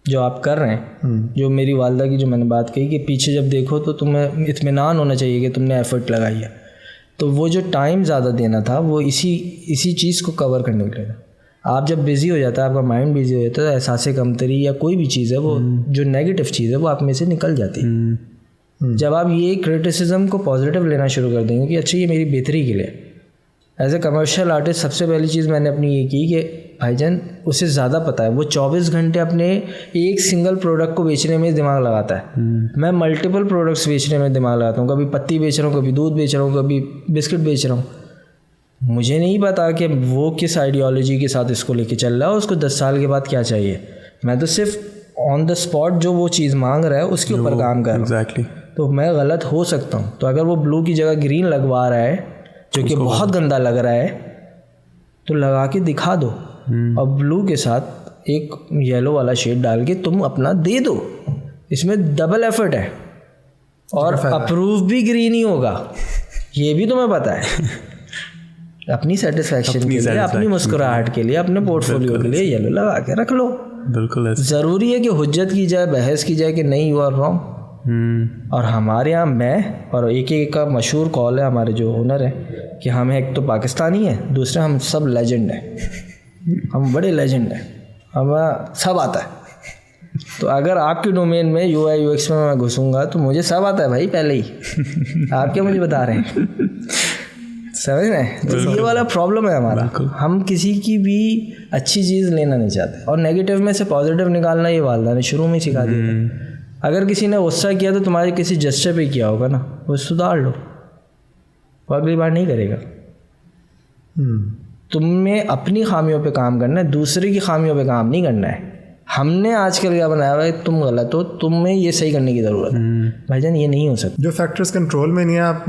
जो आप कर रहे हैं। जो मेरी वालदा की जो मैंने बात कही कि पीछे जब देखो तो तुम्हें इत्मीनान होना चाहिए कि तुमने एफर्ट लगाई है। तो वो जो टाइम ज़्यादा देना था वो इसी चीज़ को कवर करने के लिए था। आप जब बिज़ी हो जाता है, आपका माइंड बिज़ी हो जाता है, एहसास कमतरी या कोई भी चीज़ है, वो जो नेगेटिव चीज़ है वो आप में से निकल जाती है। जब आप ये क्रिटिसिज्म को पॉजिटिव लेना शुरू कर देंगे कि अच्छा ये मेरी बेहतरी के लिए, एज ए कमर्शियल आर्टिस्ट सबसे पहली चीज़ मैंने अपनी ये की कि भाईजान उसे ज़्यादा पता है, वो 24 घंटे अपने एक सिंगल प्रोडक्ट को बेचने में दिमाग लगाता है। मैं मल्टीपल प्रोडक्ट्स बेचने में दिमाग लगाता हूँ, कभी पत्ती बेच रहा हूँ, कभी दूध बेच रहा हूँ, कभी बिस्किट बेच रहा हूँ। मुझे नहीं पता कि वो किस आइडियोलॉजी के साथ इसको लेके चल रहा है, उसको 10 साल के बाद क्या चाहिए। मैं तो सिर्फ ऑन द स्पॉट जो वो चीज़ मांग रहा है उसके ऊपर काम कर रहा हूँ। तो मैं गलत हो सकता हूँ। तो अगर वो ब्लू की जगह ग्रीन लगवा रहा है जो कि बहुत गंदा लग रहा है, तो लगा के दिखा दो और ब्लू के साथ एक येलो वाला शेड डाल के तुम अपना दे दो। इसमें डबल एफर्ट है और अप्रूव भी ग्रीन ही होगा, ये भी तुम्हें पता है। अपनी सेटिस्फैक्शन के लिए, अपनी मुस्कुराहट के लिए, अपने पोर्टफोलियो के लिए येलो लगा के रख लो। बिल्कुल ज़रूरी है कि हुज्जत की जाए, बहस की जाए कि नहीं यू आर रॉन्ग। और हमारे यहाँ मैं और एक का मशहूर कॉल है हमारे जो ओनर है कि हम एक तो पाकिस्तानी है, दूसरा हम सब लेजेंड हैं, हम बड़े लेजेंड हैं, हमें सब आता है। तो अगर आपके डोमेन में UI UX में मैं घुसूँगा तो मुझे सब आता है भाई पहले ही। आप क्या मुझे बता रहे हैं, समझ रहे हैं? तो ये वाला प्रॉब्लम है हमारा, हम किसी की भी अच्छी चीज़ लेना नहीं चाहते और नेगेटिव में से पॉजिटिव निकालना ये वालदा ने शुरू में ही सिखा दिया। अगर किसी ने गुस्सा किया तो तुम्हारे किसी जेस्चर पे किया होगा ना, वो सुधार लो, वो अगली बार नहीं करेगा। तुम्हें अपनी खामियों पे काम करना है, दूसरे की खामियों पे काम नहीं करना है। हमने आजकल क्या बनाया हुआ है, तुम गलत हो, तुम्हें ये सही करने की ज़रूरत है। भाईजान ये नहीं हो सकता। जो फैक्टर्स कंट्रोल में नहीं है आप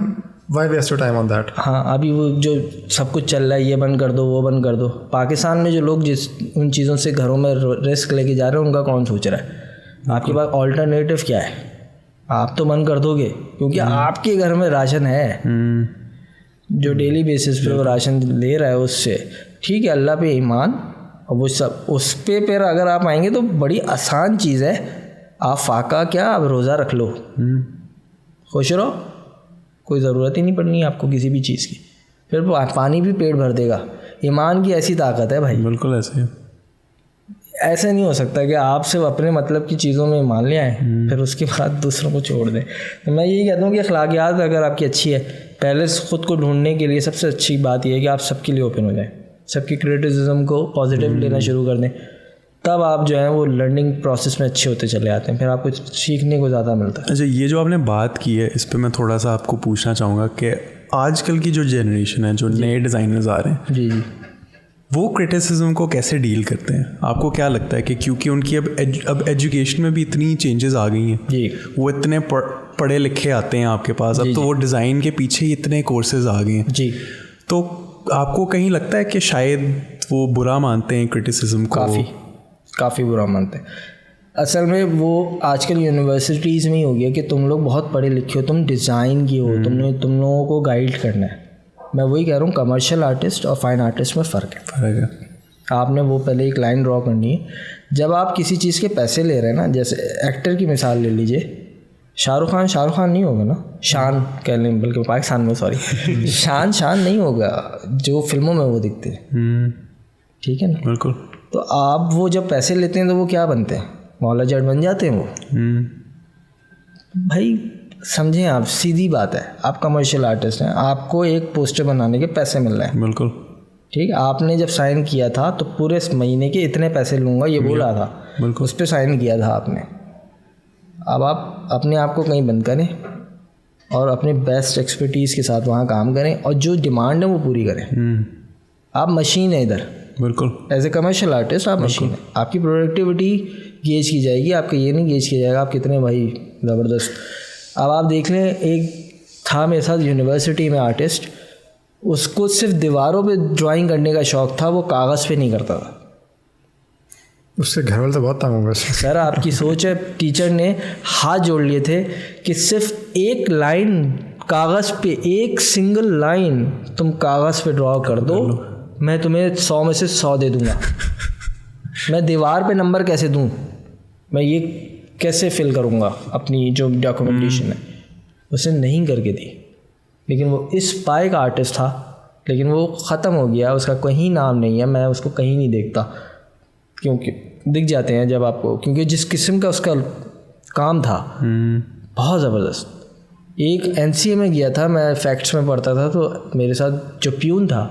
why waste your time on that? हाँ, अभी वो जो सब कुछ चल रहा है, ये बंद कर दो, वो बंद कर दो, पाकिस्तान में जो लोग जिस उन चीज़ों से घरों में रिस्क लेके जा रहे हैं, उनका कौन सोच रहा है? आपके पास ऑल्टरनेटिव क्या है? आप तो बंद कर दोगे क्योंकि आपके घर में राशन है, जो डेली बेसिस पे वो राशन ले रहा है उससे, ठीक है, अल्लाह पे ईमान और वो सब, उस पे फिर अगर आप आएंगे तो बड़ी आसान चीज़ है, आप फाका क्या, आप रोज़ा रख लो, खुश रहो, कोई ज़रूरत ही नहीं पड़नी आपको किसी भी चीज़ की, फिर पानी भी पेट भर देगा। ईमान की ऐसी ताकत है भाई। बिल्कुल ऐसे नहीं हो सकता कि आप सिर्फ अपने मतलब की चीज़ों में मान ले आए फिर उसके बाद दूसरों को छोड़ दें। तो मैं यही कहता हूँ कि अखलाकियात अगर आपकी अच्छी है, पहले ख़ुद को ढूंढने के लिए सबसे अच्छी बात यह है कि आप सबके लिए ओपन हो जाएं, सबकी क्रिटिसिज्म को पॉजिटिव लेना शुरू कर दें, तब आप जो है वो लर्निंग प्रोसेस में अच्छे होते चले आते हैं, फिर आपको सीखने को ज़्यादा मिलता है। अच्छा, ये जो आपने बात की है इस पर मैं थोड़ा सा आपको पूछना चाहूँगा कि आजकल की जो जनरेशन है, जो नए डिज़ाइनर्स आ रहे हैं, जी, वो क्रिटिसिज्म को कैसे डील करते हैं? आपको क्या लगता है कि क्योंकि उनकी अब एजुकेशन में भी इतनी चेंजेस आ गई हैं जी, वो इतने पढ़े लिखे आते हैं आपके पास, अब तो वो डिज़ाइन के पीछे ही इतने कोर्सेज आ गए हैं जी, तो आपको कहीं लगता है कि शायद वो बुरा मानते हैं क्रिटिसिज्म को? काफ़ी बुरा मानते हैं। असल में वो आजकल यूनिवर्सिटीज़ में ही हो गया कि तुम लोग बहुत पढ़े लिखे हो, तुम डिज़ाइन की हो, तुम लोगों को गाइड करना है। मैं वही कह रहा हूँ, कमर्शियल आर्टिस्ट और फाइन आर्टिस्ट में फ़र्क है। आपने वो पहले एक लाइन ड्रॉ करनी है। जब आप किसी चीज़ के पैसे ले रहे हैं ना, जैसे एक्टर की मिसाल ले लीजिए, शाहरुख खान नहीं होगा ना, शान कह लें, बल्कि पाकिस्तान में सॉरी शान नहीं होगा जो फिल्मों में वो दिखते हैं, ठीक है ना? बिल्कुल। तो आप वो जब पैसे लेते हैं तो वो क्या बनते हैं? मौला जट बन जाते हैं वो। भाई समझें आप, सीधी बात है, आप कमर्शियल आर्टिस्ट हैं, आपको एक पोस्टर बनाने के पैसे मिल रहे हैं, बिल्कुल ठीक है। आपने जब साइन किया था तो पूरे महीने के इतने पैसे लूँगा ये बोला था, बिल्कुल, उस पर साइन किया था आपने। अब आप अपने आप को कहीं बंद करें और अपने बेस्ट एक्सपर्टीज़ के साथ वहाँ काम करें और जो डिमांड है वो पूरी करें। आप मशीन है इधर, बिल्कुल, एज ए कमर्शियल आर्टिस्ट आप मशीन है। आपकी प्रोडक्टिविटी गेज की जाएगी, आपका ये नहीं गेज किया जाएगा आप कितने भाई ज़बरदस्त। अब आप देख लें, एक था मेरे साथ यूनिवर्सिटी में आर्टिस्ट, उसको सिर्फ दीवारों पे ड्राइंग करने का शौक़ था, वो कागज़ पे नहीं करता था। उससे घर वाले तो बहुत तंग होंगे सर। आपकी सोच है, टीचर ने हाथ जोड़ लिए थे कि सिर्फ एक लाइन कागज़ पे, एक सिंगल लाइन तुम कागज़ पे ड्रॉ कर दो, मैं तुम्हें 100 में से 100 दे दूँगा। मैं दीवार पे नंबर कैसे दूँ? मैं ये कैसे फिल करूँगा अपनी जो डॉक्यूमेंटेशन है? उसे नहीं करके दी। लेकिन वो इस पाए का आर्टिस्ट था, लेकिन वो ख़त्म हो गया, उसका कहीं नाम नहीं है, मैं उसको कहीं नहीं देखता, क्योंकि दिख जाते हैं जब आपको, क्योंकि जिस किस्म का उसका काम था बहुत ज़बरदस्त। एक NCA में गया था, मैं फैक्ट्स में पढ़ता था, तो मेरे साथ जो प्यून था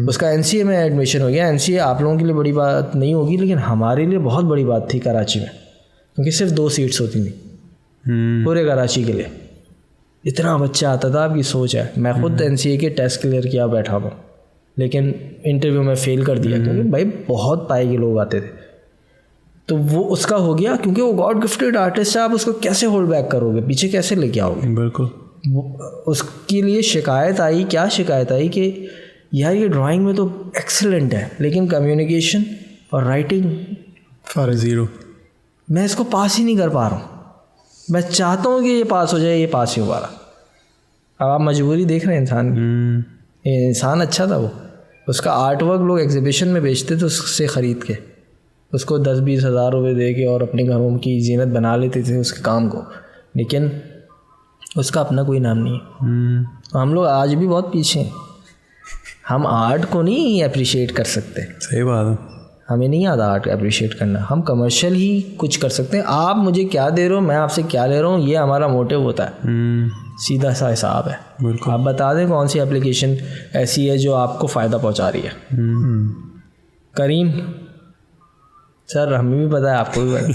उसका NCA में एडमिशन हो गया। NCA आप लोगों के लिए बड़ी बात नहीं होगी, लेकिन हमारे लिए बहुत बड़ी बात थी कराची में, क्योंकि सिर्फ 2 सीट्स होती थी पूरे कराची के लिए। इतना बच्चा आता था, आपकी सोच है। मैं खुद NCA के टेस्ट क्लियर किया बैठा हूँ, लेकिन इंटरव्यू में फ़ेल कर दिया, क्योंकि भाई बहुत पाए के लोग आते थे। तो वो उसका हो गया, क्योंकि वो गॉड गिफ्टेड आर्टिस्ट है, आप उसको कैसे होल्ड बैक करोगे, पीछे कैसे लेके आओगे? बिल्कुल। उसके लिए शिकायत आई, क्या शिकायत आई कि यार ये ड्राइंग में तो एक्सीलेंट है, लेकिन कम्युनिकेशन और राइटिंग फॉर ज़ीरो, मैं इसको पास ही नहीं कर पा रहा हूँ। मैं चाहता हूँ कि ये पास हो जाए, ये पास ही हो पा रहा। अब आप मजबूरी देख रहे हैं इंसान की। ये इंसान अच्छा था, वो उसका आर्ट वर्क लोग एग्जीबिशन में बेचते थे उससे ख़रीद के, उसको 10-20 हज़ार रुपये दे के और अपने घरों की जीनत बना लेते थे उसके काम को, लेकिन उसका अपना कोई नाम नहीं है। तो हम लोग आज भी बहुत पीछे हैं, हम आर्ट को नहीं अप्रिशिएट कर सकते। सही बात है, हमें नहीं आता आर्ट अप्रिशिएट करना, हम कमर्शियल ही कुछ कर सकते हैं। आप मुझे क्या दे रहे हो, मैं आपसे क्या ले रहा हूँ, ये हमारा मोटिव होता है, सीधा सा हिसाब है। आप बता दें कौन सी एप्लीकेशन ऐसी है जो आपको फ़ायदा पहुँचा रही है। करीम सर, हमें भी पता है, आपको भी पता है।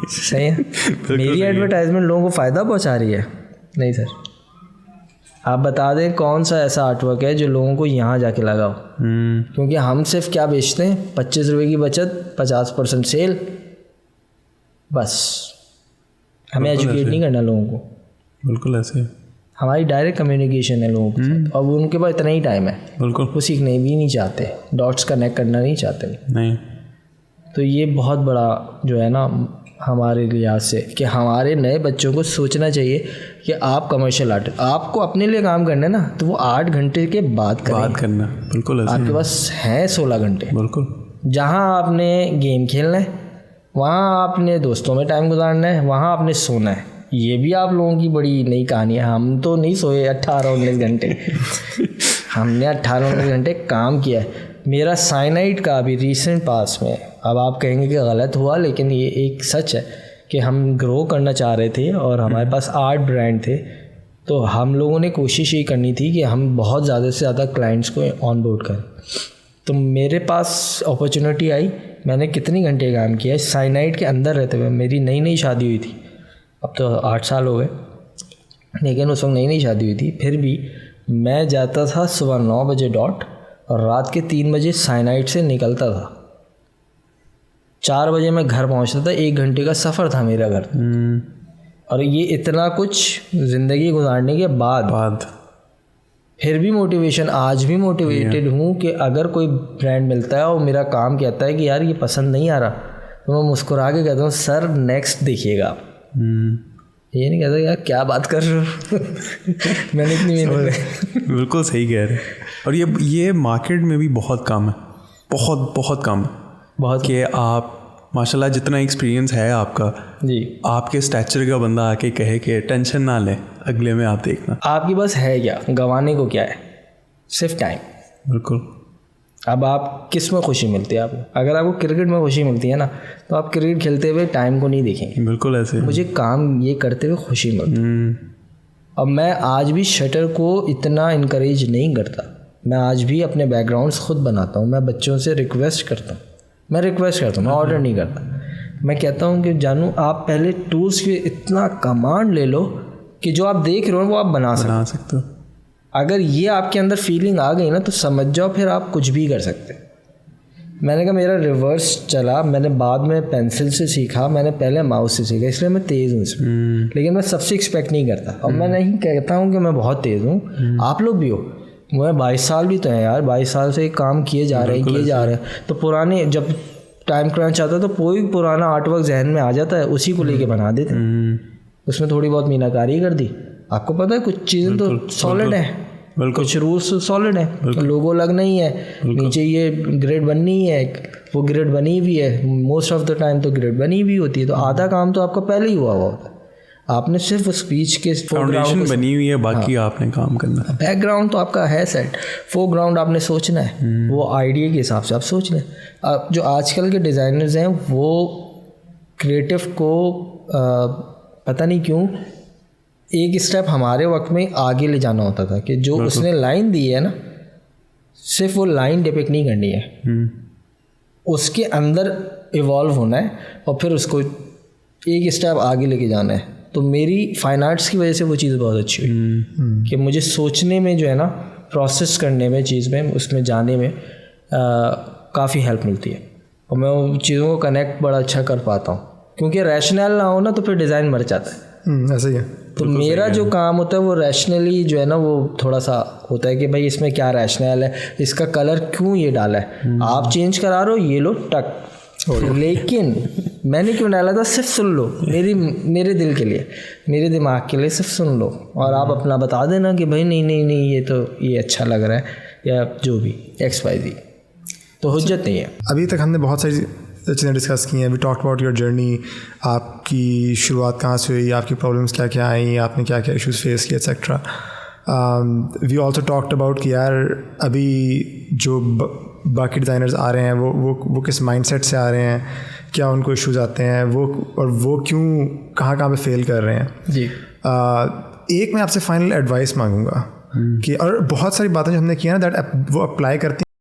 सही है, मेरी एडवर्टाइजमेंट लोगों को फ़ायदा पहुँचा रही है? नहीं सर। आप बता दें कौन सा ऐसा आर्टवर्क है जो लोगों को यहाँ जाके लगाओ, क्योंकि हम सिर्फ क्या बेचते हैं, 25 रुपये की बचत, 50% सेल, बस। हमें एजुकेट नहीं करना लोगों को। बिल्कुल ऐसे। हमारी डायरेक्ट कम्युनिकेशन है लोगों के साथ, और वो उनके पास इतना ही टाइम है, बिल्कुल वो सीखने भी नहीं चाहते, डॉट्स कनेक्ट करना नहीं चाहते। नहीं, तो ये बहुत बड़ा जो है ना हमारे लिहाज से कि हमारे नए बच्चों को सोचना चाहिए कि आप कमर्शियल आर्टिस्ट, आपको अपने लिए काम करना है ना, तो वो 8 घंटे के बाद बात करना, बिल्कुल ऐसे आपके पास हैं 16 घंटे, बिल्कुल। जहाँ आपने गेम खेलना है, वहाँ आपने दोस्तों में टाइम गुजारना है, वहाँ आपने सोना है। ये भी आप लोगों की बड़ी नई कहानी है। हम तो नहीं सोए 18-19 घंटे हमने 18-19 घंटे काम किया है। मेरा साइनाइड का अभी रिसेंट पास में, अब आप कहेंगे कि गलत हुआ, लेकिन ये एक सच है कि हम ग्रो करना चाह रहे थे और हमारे पास 8 ब्रांड थे, तो हम लोगों ने कोशिश ये करनी थी कि हम बहुत ज़्यादा से ज़्यादा क्लाइंट्स को ऑन बोर्ड करें। तो मेरे पास अपॉर्चुनिटी आई, मैंने कितनी घंटे काम किया साइनाइड के अंदर रहते हुए। मेरी नई नई शादी हुई थी, अब तो 8 साल हो गए, लेकिन उस वक्त नई नई शादी हुई थी। फिर भी मैं जाता था सुबह 9 बजे डॉट और रात के 3 बजे साइनाइड से निकलता था। 4 बजे मैं घर पहुंचता था, 1 घंटे का सफ़र था मेरा घर। और ये इतना कुछ ज़िंदगी गुजारने के बाद फिर भी मोटिवेशन, आज भी मोटिवेटेड हूँ कि अगर कोई ब्रांड मिलता है और मेरा काम कहता है कि यार ये पसंद नहीं आ रहा, तो मैं मुस्कुरा के कहता हूँ सर नेक्स्ट देखिएगा आप। ये नहीं कहता यार क्या बात कर रहे हो मैंने इतनी मेहनत बिल्कुल सही कह रहे हैं। और ये मार्केट में भी बहुत कम है, बहुत कम है, बहुत कि आप माशाल्लाह जितना एक्सपीरियंस है आपका जी, आपके स्टैचर का बंदा आके कहे कि टेंशन ना ले, अगले में आप देखना। आपके पास है क्या, गंवाने को क्या है, सिर्फ टाइम। बिल्कुल। अब आप किस में खुशी मिलती है आपको? अगर आपको क्रिकेट में खुशी मिलती है ना, तो आप क्रिकेट खेलते हुए टाइम को नहीं देखेंगे। बिल्कुल ऐसे मुझे काम ये करते हुए खुशी मिलती है। अब मैं आज भी शटर को इतना इनकरेज नहीं करता, मैं आज भी अपने बैकग्राउंड्स खुद बनाता हूँ। मैं बच्चों से रिक्वेस्ट करता हूँ, मैं ऑर्डर नहीं करता। मैं कहता हूँ कि जानू आप पहले टूल्स के इतना कमांड ले लो कि जो आप देख रहे हो वो आप बना सकते हो। अगर ये आपके अंदर फीलिंग आ गई ना, तो समझ जाओ फिर आप कुछ भी कर सकते। मैंने कहा मेरा रिवर्स चला, मैंने बाद में पेंसिल से सीखा, मैंने पहले माउस से सीखा, इसलिए मैं तेज़ हूँ इसमें। लेकिन मैं सबसे एक्सपेक्ट नहीं करता, और मैं नहीं कहता हूँ कि मैं बहुत तेज़ हूँ, आप लोग भी हो। मैं 22 साल भी तो हैं यार, 22 साल से काम किए जा रहे हैं। तो पुराने जब टाइम क्रंच आता है तो कोई पुराना आर्ट वर्क जहन में आ जाता है, उसी को लेके बना देते हैं। उसमें थोड़ी बहुत मीनाकारी कर दी। आपको पता है कुछ चीज़ें तो सॉलिड है, कुछ रूल्स सॉलिड है, लोगो लगना ही है, नीचे ये ग्रिड बननी ही है, वो ग्रिड बनी हुई है, मोस्ट ऑफ द टाइम तो ग्रिड बनी हुई होती है। तो आधा काम तो आपका पहले ही हुआ होता है, आपने सिर्फ स्पीच के फाउंडेशन बनी हुई है, बाकी आपने काम करना है। बैकग्राउंड तो आपका है सेट, फोरग्राउंड आपने सोचना है, वो आइडिया के हिसाब से आप सोच लें। अब जो आजकल के डिज़ाइनर्स हैं वो क्रिएटिव को पता नहीं क्यों एक स्टेप हमारे वक्त में आगे ले जाना होता था कि जो उसने लाइन दी है ना, सिर्फ वो लाइन डिपिक्ट नहीं करनी है, उसके अंदर इवॉल्व होना है और फिर उसको एक स्टेप आगे लेके जाना है। तो मेरी फाइन आर्ट्स की वजह से वो चीज़ बहुत अच्छी हुई कि मुझे सोचने में जो है ना, प्रोसेस करने में, चीज़ में, उसमें जाने में काफ़ी हेल्प मिलती है और मैं उन चीज़ों को कनेक्ट बड़ा अच्छा कर पाता हूँ। क्योंकि रैशनल ना हो ना तो फिर डिज़ाइन मर जाता है। ऐसा ही है। तो मेरा जो काम होता है वो रैशनली जो है ना, वो थोड़ा सा होता है कि भाई इसमें क्या रैशनल है, इसका कलर क्यों ये डाला है, आप चेंज करा रहे हो, ये लो टक, लेकिन मैंने क्यों डाला था, सिर्फ सुन लो, मेरे दिल के लिए, मेरे दिमाग के लिए सिर्फ सुन लो और आप अपना बता देना कि भाई नहीं ये अच्छा लग रहा है या जो भी XYZ, तो हुज्जत नहीं है। अभी तक हमने बहुत सारी चीज़ें डिस्कस की हैं। We talk about your journey, आपकी शुरुआत कहाँ से हुई, आपकी प्रॉब्लम्स क्या क्या आई, आपने क्या क्या इश्यूज़ फेस किए etcetera. We also talked about कि यार अभी जो बाकी डिज़ाइनर्स आ रहे हैं वो किस माइंडसेट से आ रहे हैं, क्या उनको इश्यूज आते हैं, वो क्यों कहाँ पे फेल कर रहे हैं जी। एक मैं आपसे फाइनल एडवाइस मांगूंगा कि, और बहुत सारी बातें जो हमने की है ना दैट वो अप्लाई करती